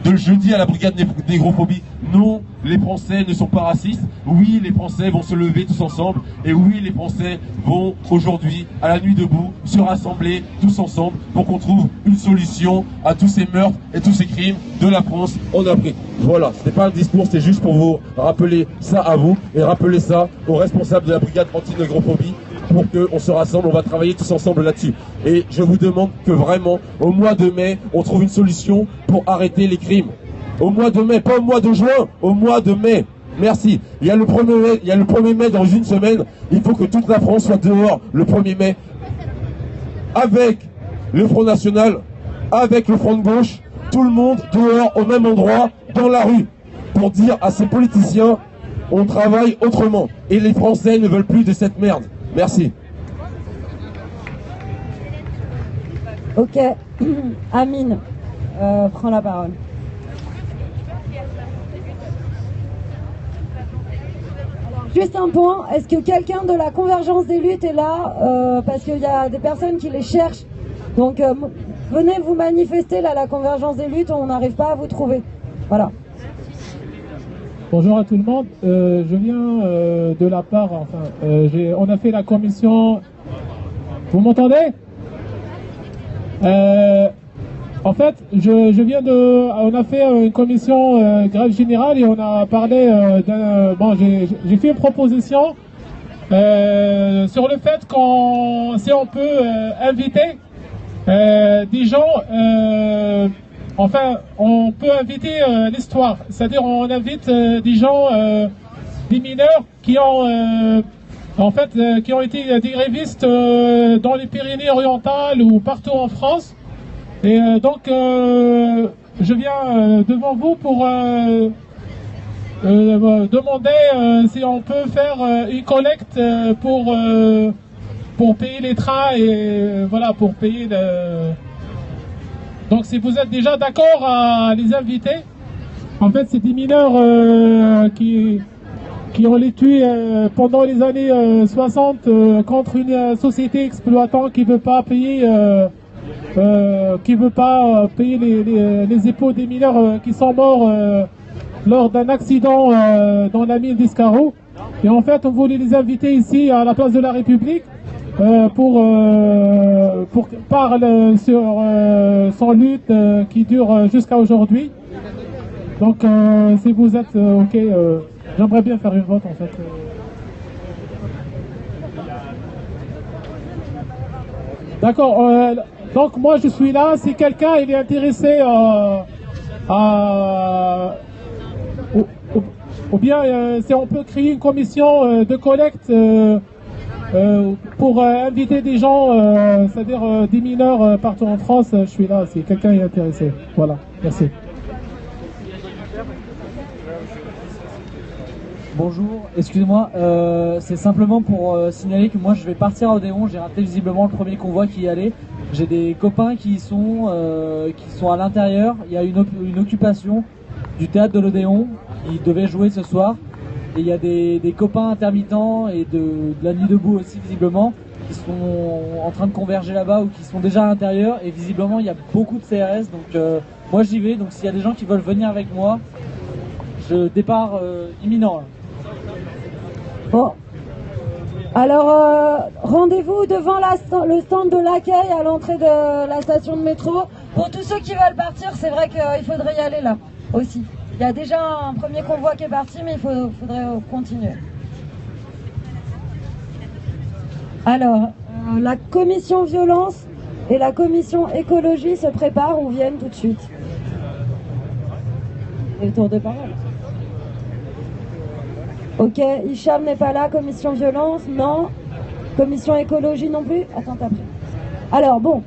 je dis à la brigade négrophobie, non, les Français ne sont pas racistes. Oui, les Français vont se lever tous ensemble. Et oui, les Français vont aujourd'hui, à la nuit debout, se rassembler tous ensemble pour qu'on trouve une solution à tous ces meurtres et tous ces crimes de la France en Afrique. Voilà, c'était pas un discours, c'était juste pour vous rappeler ça à vous et rappeler ça aux responsables de la brigade anti-négrophobie pour qu'on se rassemble, on va travailler tous ensemble là-dessus. Et je vous demande que vraiment, au mois de mai, on trouve une solution pour arrêter les crimes. Au mois de mai, pas au mois de juin, au mois de mai. Merci. Il y a le 1er mai dans une semaine. Il faut que toute la France soit dehors le 1er mai. Avec le Front National, avec le Front de Gauche, tout le monde dehors au même endroit, dans la rue, pour dire à ces politiciens, on travaille autrement. Et les Français ne veulent plus de cette merde. Merci. Ok. Amine, prends la parole. Juste un point, est-ce que quelqu'un de la convergence des luttes est là parce qu'il y a des personnes qui les cherchent. Donc venez vous manifester là à la convergence des luttes, on n'arrive pas à vous trouver. Voilà. Bonjour à tout le monde, je viens de la part, on a fait la commission, vous m'entendez? En fait, je viens on a fait une commission grève générale et on a parlé j'ai fait une proposition sur le fait si on peut inviter des gens, on peut inviter l'histoire, c'est-à-dire on invite des gens, des mineurs qui ont qui ont été des grévistes dans les Pyrénées-Orientales ou partout en France. Et donc, je viens devant vous pour demander si on peut faire une collecte pour payer les trains et voilà, pour payer le... Donc, si vous êtes déjà d'accord à les inviter, en fait, c'est des mineurs qui ont été tués pendant les années 60 contre une société exploitante qui veut pas payer les impôts des mineurs qui sont morts lors d'un accident dans la mine d'Escarreau. Et en fait, on voulait les inviter ici à la place de la République pour parler sur son lutte qui dure jusqu'à aujourd'hui. Donc, si vous êtes OK. j'aimerais bien faire une vote en fait. D'accord, donc moi je suis là, si quelqu'un il est intéressé ou bien si on peut créer une commission de collecte pour inviter des gens, c'est-à-dire des mineurs partout en France, je suis là si quelqu'un est intéressé. Voilà, merci. Bonjour, excusez-moi, c'est simplement pour signaler que moi je vais partir à Odéon, j'ai raté visiblement le premier convoi qui y allait. J'ai des copains qui sont à l'intérieur, il y a une occupation du théâtre de l'Odéon, ils devaient jouer ce soir. Et il y a des copains intermittents et de la nuit debout aussi visiblement qui sont en train de converger là-bas ou qui sont déjà à l'intérieur et visiblement il y a beaucoup de CRS donc moi j'y vais, donc s'il y a des gens qui veulent venir avec moi, je départ imminent là. Bon, alors rendez-vous devant le stand de l'accueil à l'entrée de la station de métro. Pour tous ceux qui veulent partir, c'est vrai qu'il faudrait y aller là aussi. Il y a déjà un premier convoi qui est parti, mais il faudrait continuer. Alors, la commission violence et la commission écologie se préparent ou viennent tout de suite. Et le tour de parole. Ok, Hicham n'est pas là, commission violence, non. Commission écologie non plus. Attends, t'as pris. Alors bon,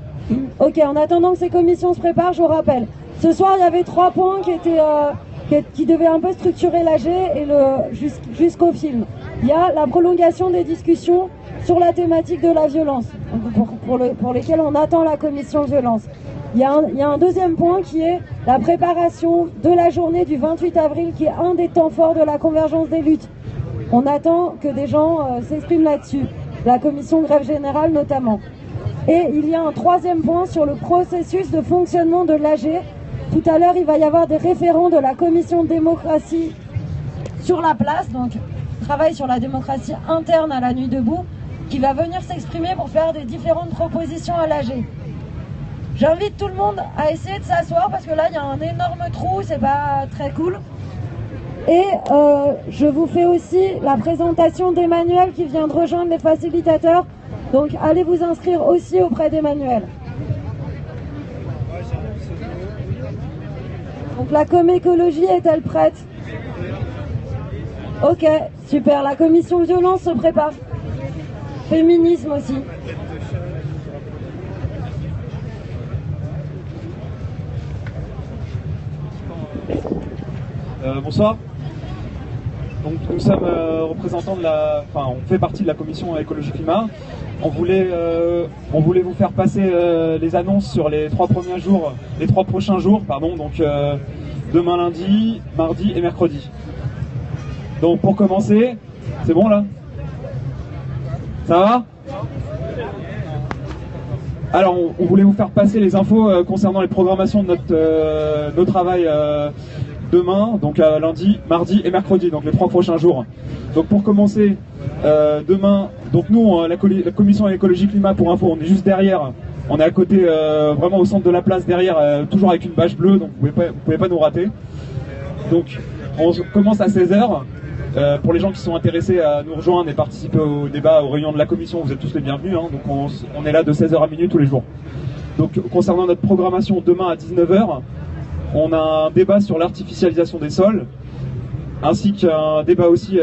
ok, en attendant que ces commissions se préparent, je vous rappelle. Ce soir, il y avait 3 points qui devaient un peu structurer l'AG et jusqu'au film. Il y a la prolongation des discussions sur la thématique de la violence, pour lesquelles on attend la commission violence. Il y a un deuxième point qui est la préparation de la journée du 28 avril, qui est un des temps forts de la convergence des luttes. On attend que des gens s'expriment là-dessus, la commission grève générale notamment. Et il y a un 3e point sur le processus de fonctionnement de l'AG. Tout à l'heure, il va y avoir des référents de la commission de démocratie sur la place, donc travail sur la démocratie interne à la nuit debout, qui va venir s'exprimer pour faire des différentes propositions à l'AG. J'invite tout le monde à essayer de s'asseoir parce que là, il y a un énorme trou, c'est pas très cool. Et je vous fais aussi la présentation d'Emmanuel qui vient de rejoindre les facilitateurs. Donc allez vous inscrire aussi auprès d'Emmanuel. Donc la com écologie est-elle prête? Ok, super. La commission violence se prépare. Féminisme aussi. Bonsoir. Donc nous sommes représentants de on fait partie de la commission écologie climat. On voulait vous faire passer les annonces sur les 3 prochains jours, donc demain lundi, mardi et mercredi. Donc pour commencer, c'est bon là? Ça va? Alors on voulait vous faire passer les infos concernant les programmations de notre travail demain, donc lundi, mardi et mercredi, donc les 3 prochains jours. Donc pour commencer, demain, donc nous, la commission écologie climat, pour info, on est juste derrière, on est à côté, vraiment au centre de la place derrière, toujours avec une bâche bleue, donc vous pouvez pas nous rater. Donc on commence à 16h. Pour les gens qui sont intéressés à nous rejoindre et participer au débat, aux réunions de la commission, vous êtes tous les bienvenus, hein, donc on est là de 16h à minuit tous les jours. Donc concernant notre programmation, demain à 19h, on a un débat sur l'artificialisation des sols, ainsi qu'un débat aussi,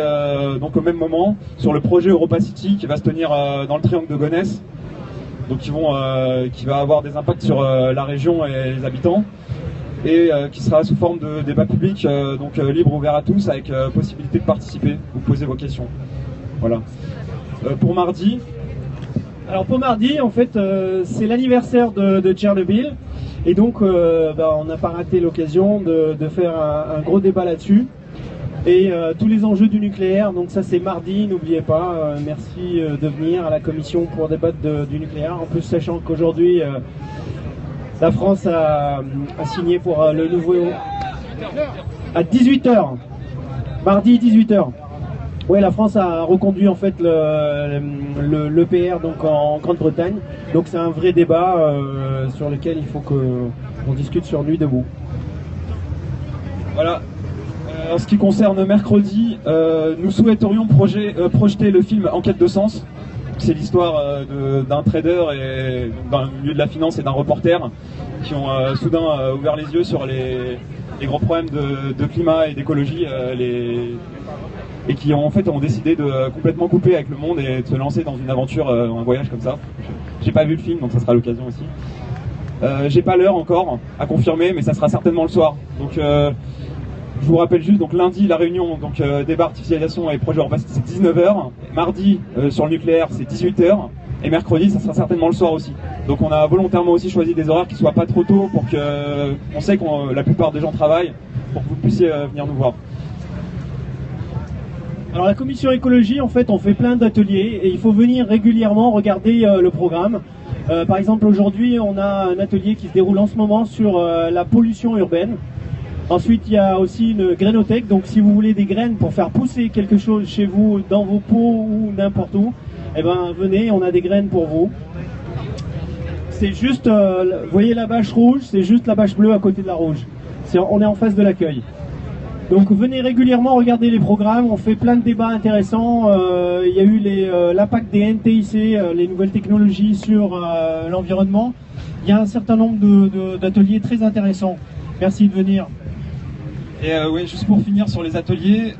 donc au même moment, sur le projet Europa City qui va se tenir dans le triangle de Gonesse, donc qui va avoir des impacts sur la région et les habitants, et qui sera sous forme de débat public, donc libre, ouvert à tous, avec possibilité de participer, vous poser vos questions. Voilà. Pour mardi. Alors pour mardi, en fait, c'est l'anniversaire de Tchernobyl. Et donc, on n'a pas raté l'occasion de faire un gros débat là-dessus. Et tous les enjeux du nucléaire, donc ça c'est mardi, n'oubliez pas. Merci de venir à la commission pour débattre du nucléaire. En plus, sachant qu'aujourd'hui, la France a signé pour le nouveau... À 18h. Mardi, 18h. Oui, la France a reconduit en fait l'EPR donc en Grande-Bretagne. Donc c'est un vrai débat sur lequel il faut qu'on discute sur Nuit debout. Voilà. En ce qui concerne mercredi, nous souhaiterions projeter le film Enquête de sens. C'est l'histoire d'un trader et dans le milieu de la finance et d'un reporter qui ont soudain ouvert les yeux sur les gros problèmes de climat et d'écologie et qui ont décidé de complètement couper avec le monde et de se lancer dans une aventure, un voyage comme ça. J'ai pas vu le film, donc ça sera l'occasion aussi. J'ai pas l'heure encore à confirmer, mais ça sera certainement le soir. Donc je vous rappelle juste, donc lundi la réunion, donc débat artificialisation et projet urbain, c'est 19h. Mardi sur le nucléaire c'est 18h. Et mercredi ça sera certainement le soir aussi. Donc on a volontairement aussi choisi des horaires qui soient pas trop tôt pour que on sait que la plupart des gens travaillent, pour que vous puissiez venir nous voir. Alors la commission écologie, en fait, on fait plein d'ateliers et il faut venir régulièrement regarder le programme. Par exemple, aujourd'hui, on a un atelier qui se déroule en ce moment sur la pollution urbaine. Ensuite, il y a aussi une grainothèque, donc si vous voulez des graines pour faire pousser quelque chose chez vous, dans vos pots ou n'importe où, eh ben venez, on a des graines pour vous. C'est juste, vous voyez la bâche rouge, c'est juste la bâche bleue à côté de la rouge. On est en face de l'accueil. Donc venez régulièrement regarder les programmes, on fait plein de débats intéressants. Il y a eu l'impact des NTIC, les nouvelles technologies sur l'environnement. Il y a un certain nombre d'ateliers très intéressants. Merci de venir. Et oui, juste pour finir sur les ateliers,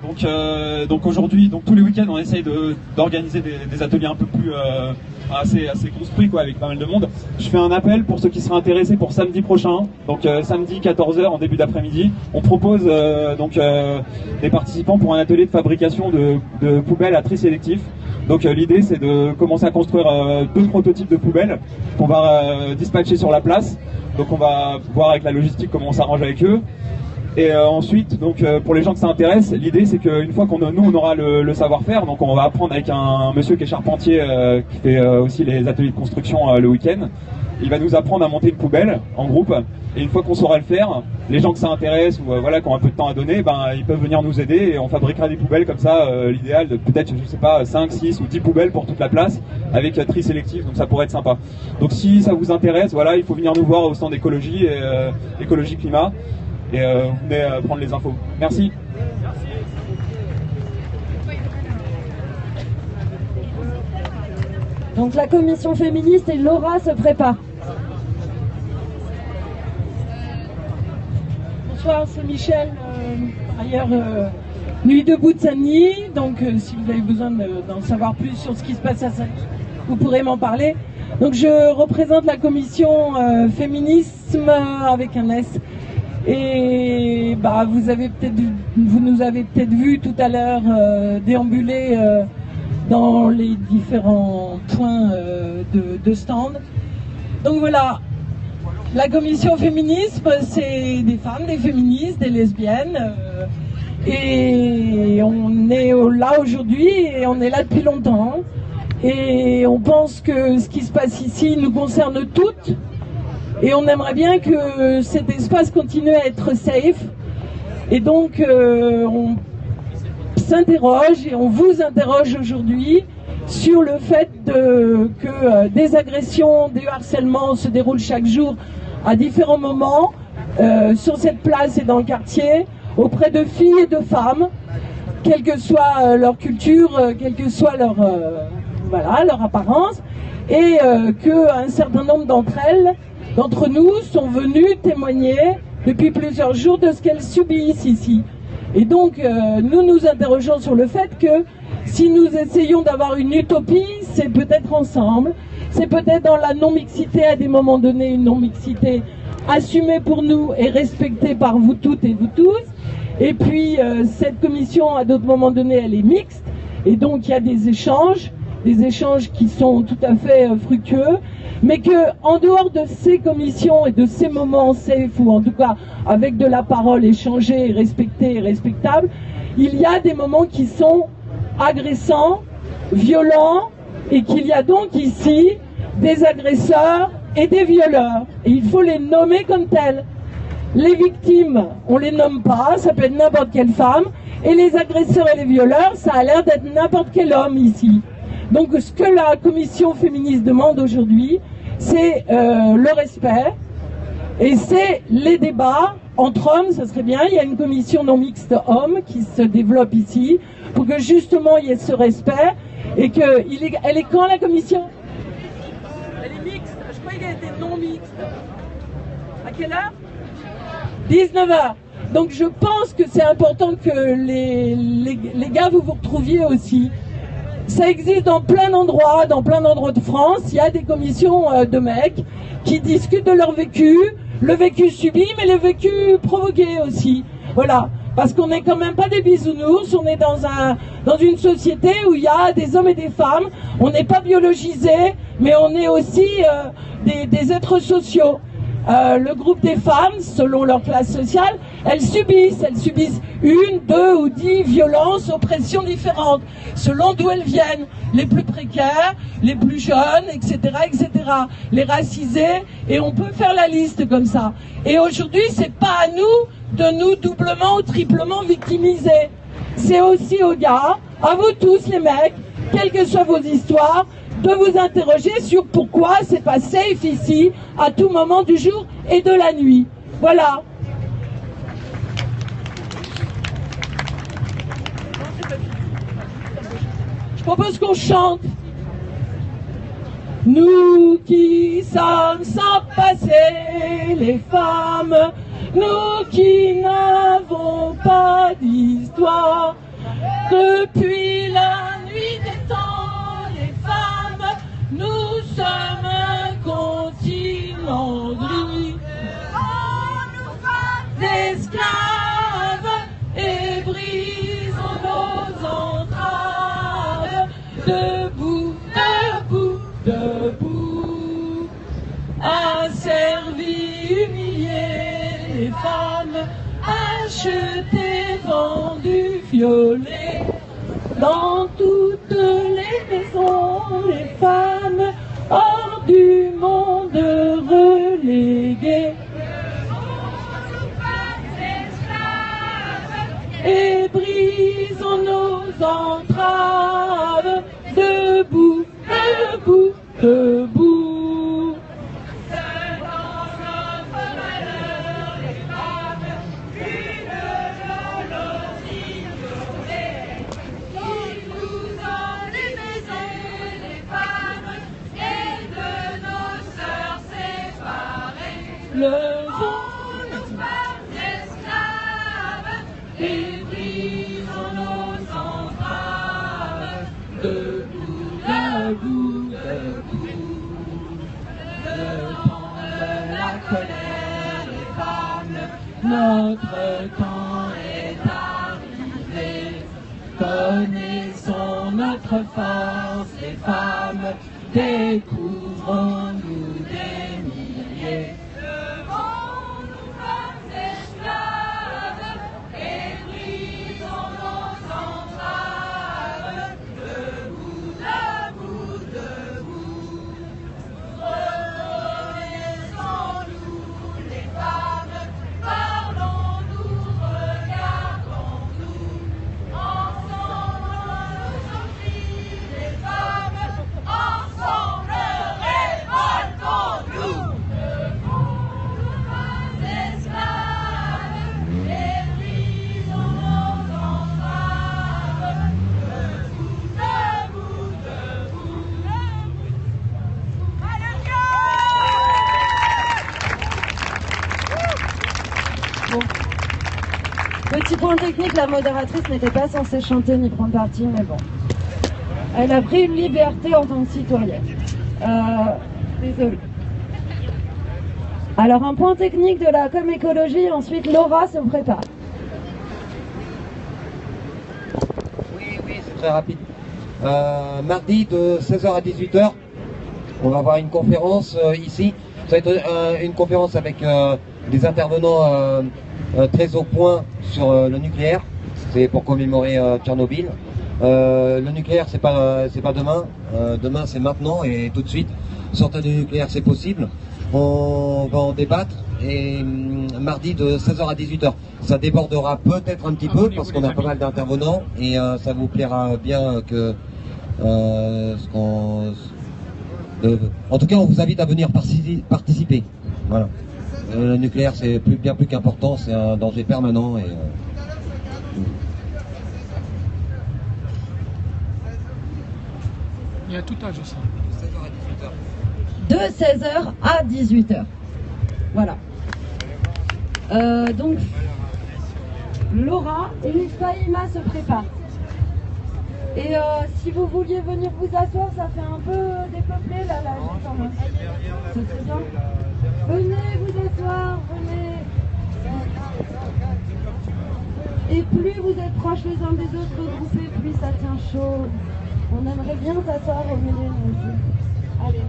donc aujourd'hui, donc tous les week-ends, on essaye d'organiser des ateliers un peu plus assez construits quoi, avec pas mal de monde. Je fais un appel pour ceux qui seraient intéressés pour samedi prochain, donc samedi 14h en début d'après-midi. On propose des participants pour un atelier de fabrication de poubelles à tri sélectif. Donc l'idée c'est de commencer à construire 2 prototypes de poubelles qu'on va dispatcher sur la place. Donc on va voir avec la logistique comment on s'arrange avec eux. Et ensuite, donc pour les gens que ça intéresse, l'idée c'est qu'une fois on aura le savoir-faire, donc on va apprendre avec un monsieur qui est charpentier, qui fait aussi les ateliers de construction le week-end. Il va nous apprendre à monter une poubelle en groupe. Et une fois qu'on saura le faire, les gens que ça intéresse ou voilà qui ont un peu de temps à donner, ils peuvent venir nous aider et on fabriquera des poubelles comme ça. L'idéal de peut-être, je sais pas, 5, 6 ou 10 poubelles pour toute la place avec tri sélectif, donc ça pourrait être sympa. Donc si ça vous intéresse, voilà, il faut venir nous voir au stand d'écologie et écologie climat. Et vous venez prendre les infos. Merci. Donc la commission féministe et Laura se préparent. Bonsoir, c'est Michel, ailleurs Nuit debout de Saint-Denis. Donc si vous avez besoin d'en savoir plus sur ce qui se passe à Saint-Denis, vous pourrez m'en parler. Donc je représente la commission féminisme avec un S. Et vous nous avez peut-être vu tout à l'heure déambuler dans les différents points de stand. Donc voilà, la commission féminisme, c'est des femmes, des féministes, des lesbiennes, et on est là aujourd'hui et on est là depuis longtemps. Et on pense que ce qui se passe ici nous concerne toutes. Et on aimerait bien que cet espace continue à être safe. Et donc, on s'interroge et on vous interroge aujourd'hui sur le fait que des agressions, des harcèlements se déroulent chaque jour à différents moments sur cette place et dans le quartier, auprès de filles et de femmes, quelle que soit leur culture, quelle que soit leur apparence, et qu'un certain nombre d'entre nous sont venus témoigner depuis plusieurs jours de ce qu'elles subissent ici. Et donc nous nous interrogeons sur le fait que si nous essayons d'avoir une utopie, c'est peut-être ensemble, c'est peut-être dans la non-mixité à des moments donnés, une non-mixité assumée pour nous et respectée par vous toutes et vous tous. Et puis cette commission à d'autres moments donnés elle est mixte et donc il y a des échanges qui sont tout à fait fructueux, mais que en dehors de ces commissions et de ces moments safe, ou en tout cas avec de la parole échangée, respectée et respectable, il y a des moments qui sont agressants, violents, et qu'il y a donc ici des agresseurs et des violeurs, et il faut les nommer comme tels. Les victimes, on les nomme pas, ça peut être n'importe quelle femme, et les agresseurs et les violeurs, ça a l'air d'être n'importe quel homme ici. Donc ce que la commission féministe demande aujourd'hui, c'est le respect, Et c'est les débats entre hommes, ça serait bien. Il y a une commission non mixte hommes qui se développe ici pour que justement il y ait ce respect et que elle est quand la commission? Elle est mixte. Je croyais qu'elle était non mixte. À quelle heure? 19h. Donc je pense que c'est important que les gars vous retrouviez aussi. Ça existe dans plein d'endroits de France. Il y a des commissions de mecs qui discutent de leur vécu, le vécu subi, mais le vécu provoqué aussi. Voilà. Parce qu'on n'est quand même pas des bisounours, on est dans une société où il y a des hommes et des femmes. On n'est pas biologisés, mais on est aussi des êtres sociaux. Le groupe des femmes, selon leur classe sociale, elles subissent 1, 2 ou 10 violences, oppressions différentes, selon d'où elles viennent, les plus précaires, les plus jeunes, etc., etc., les racisés, et on peut faire la liste comme ça. Et aujourd'hui, c'est pas à nous de nous doublement ou triplement victimiser. C'est aussi aux gars, à vous tous les mecs, quelles que soient vos histoires, de vous interroger sur pourquoi c'est pas safe ici à tout moment du jour et de la nuit. Voilà. Je propose qu'on chante. Nous qui sommes sans passé, les femmes, nous qui n'avons pas d'histoire, depuis la nuit des temps, les femmes, nous sommes un continent gris. Esclaves et brisons nos entraves, debout, debout, debout, asservis, humiliés, les femmes, achetées, vendues, violées, dans toutes les maisons, les femmes, hors du monde reléguées. Et brisons nos entraves, debout, debout, debout. Seul dans notre malheur, les femmes, une jalousie violée, qui nous a débaisés, les femmes, et de nos sœurs séparées. Le vent nous fait esclaves, et brisons nos entraves, debout, debout, debout. Le temps de la colère, les femmes, notre temps est arrivé. Connaissons notre force, les femmes, découvrons-nous des milliers. Petit point technique, la modératrice n'était pas censée chanter ni prendre parti, mais bon. Elle a pris une liberté en tant que citoyenne. Désolée. Alors un point technique de la com écologie, ensuite Laura se prépare. Oui, c'est très rapide. Mardi de 16h à 18h, on va avoir une conférence ici. Ça va être une conférence avec des intervenants très au point sur le nucléaire. C'est pour commémorer Tchernobyl. Le nucléaire, c'est pas demain. Demain, c'est maintenant et tout de suite. Sortir du nucléaire, c'est possible. On va en débattre et mardi de 16h à 18h. Ça débordera peut-être un petit peu parce qu'on a pas mal d'intervenants et ça vous plaira bien que en tout cas, on vous invite à venir participer. Voilà. Le nucléaire, c'est bien plus qu'important, c'est un danger permanent. Et, Il y a tout âge aussi. De 16h à 18h. Voilà. Donc, Laura et Fahima se préparent. Et si vous vouliez venir vous asseoir, ça fait un peu dépeuplé là, quand même. C'est très bien. Venez vous asseoir, venez. Et plus vous êtes proches les uns des autres, regroupés, plus ça tient chaud. On aimerait bien s'asseoir au milieu nous aussi. Allez.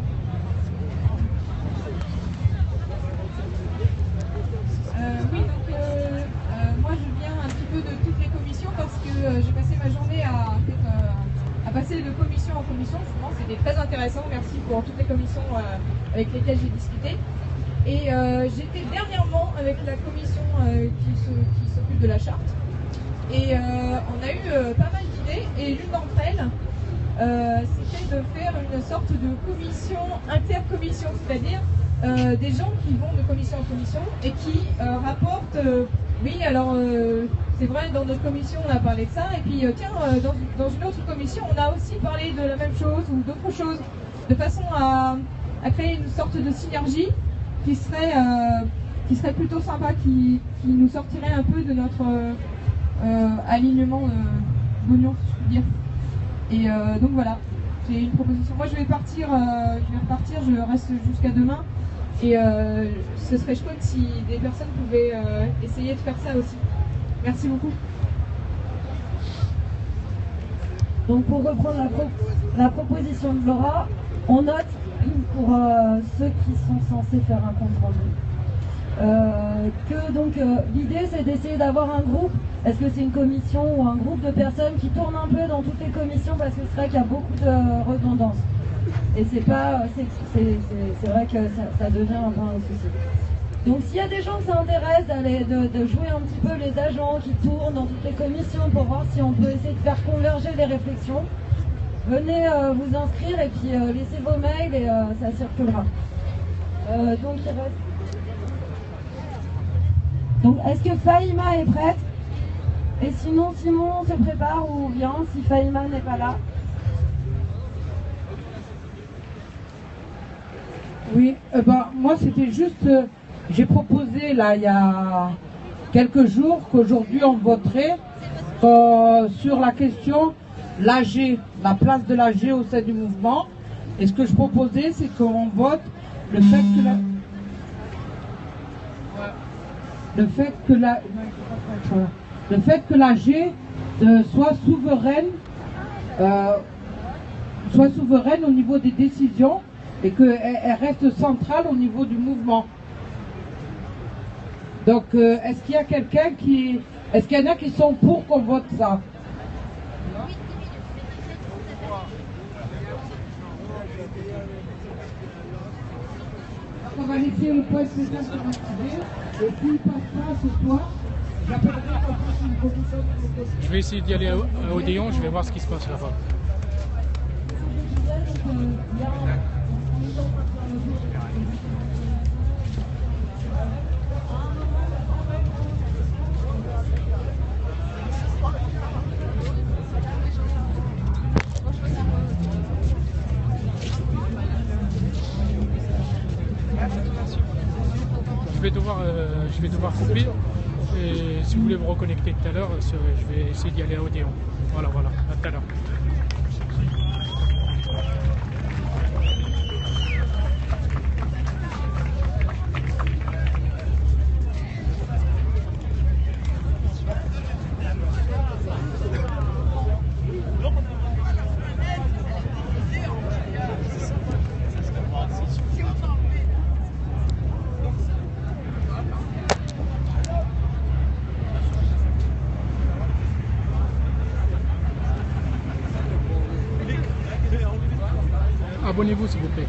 Oui, donc moi je viens un petit peu de toutes les commissions parce que j'ai passé ma journée à passer de commission en commission. Je pense que c'était très intéressant. Merci pour toutes les commissions avec lesquelles j'ai discuté. Et j'étais dernièrement avec la commission qui s'occupe de la charte. Et on a eu pas mal d'idées. Et l'une d'entre elles, c'était de faire une sorte de commission, intercommission, c'est-à-dire des gens qui vont de commission en commission et qui rapportent, oui alors c'est vrai dans notre commission on a parlé de ça et puis tiens dans une autre commission on a aussi parlé de la même chose ou d'autres choses de façon à créer une sorte de synergie qui serait plutôt sympa, qui nous sortirait un peu de notre alignement d'oignon si je puis dire. Et donc voilà, j'ai une proposition. Moi je vais repartir, je reste jusqu'à demain. Et ce serait chouette si des personnes pouvaient essayer de faire ça aussi. Merci beaucoup. Donc pour reprendre la proposition de Laura, on note pour ceux qui sont censés faire un compte rendu. L'idée c'est d'essayer d'avoir un groupe. Est-ce que c'est une commission ou un groupe de personnes qui tournent un peu dans toutes les commissions parce que c'est vrai qu'il y a beaucoup de redondance. Et c'est vrai que ça devient un peu un souci. Donc s'il y a des gens qui s'intéressent de jouer un petit peu les agents qui tournent dans toutes les commissions pour voir si on peut essayer de faire converger les réflexions, venez vous inscrire et puis laissez vos mails et ça circulera. Donc est-ce que Fahima est prête? Et sinon Simon se prépare ou vient si Fahima n'est pas là. Oui, moi c'était juste, j'ai proposé là il y a quelques jours qu'aujourd'hui on voterait sur la question l'AG, la place de l'AG au sein du mouvement. Et ce que je proposais c'est qu'on vote le fait que l'AG soit souveraine au niveau des décisions et qu'elle reste centrale au niveau du mouvement. Donc, est-ce qu'il y a est-ce qu'il y en a qui sont pour qu'on vote ça? On va laisser le point spécial se activer et s'il passe pas ce soir, j'appellerai qu'on fasse une commission. Je vais essayer d'y aller à Odéon, je vais voir ce qui se passe là-bas. Je vais devoir couper et si vous voulez vous reconnecter tout à l'heure, je vais essayer d'y aller à Odéon. Voilà, à tout à l'heure. Abonnez-vous s'il vous plaît.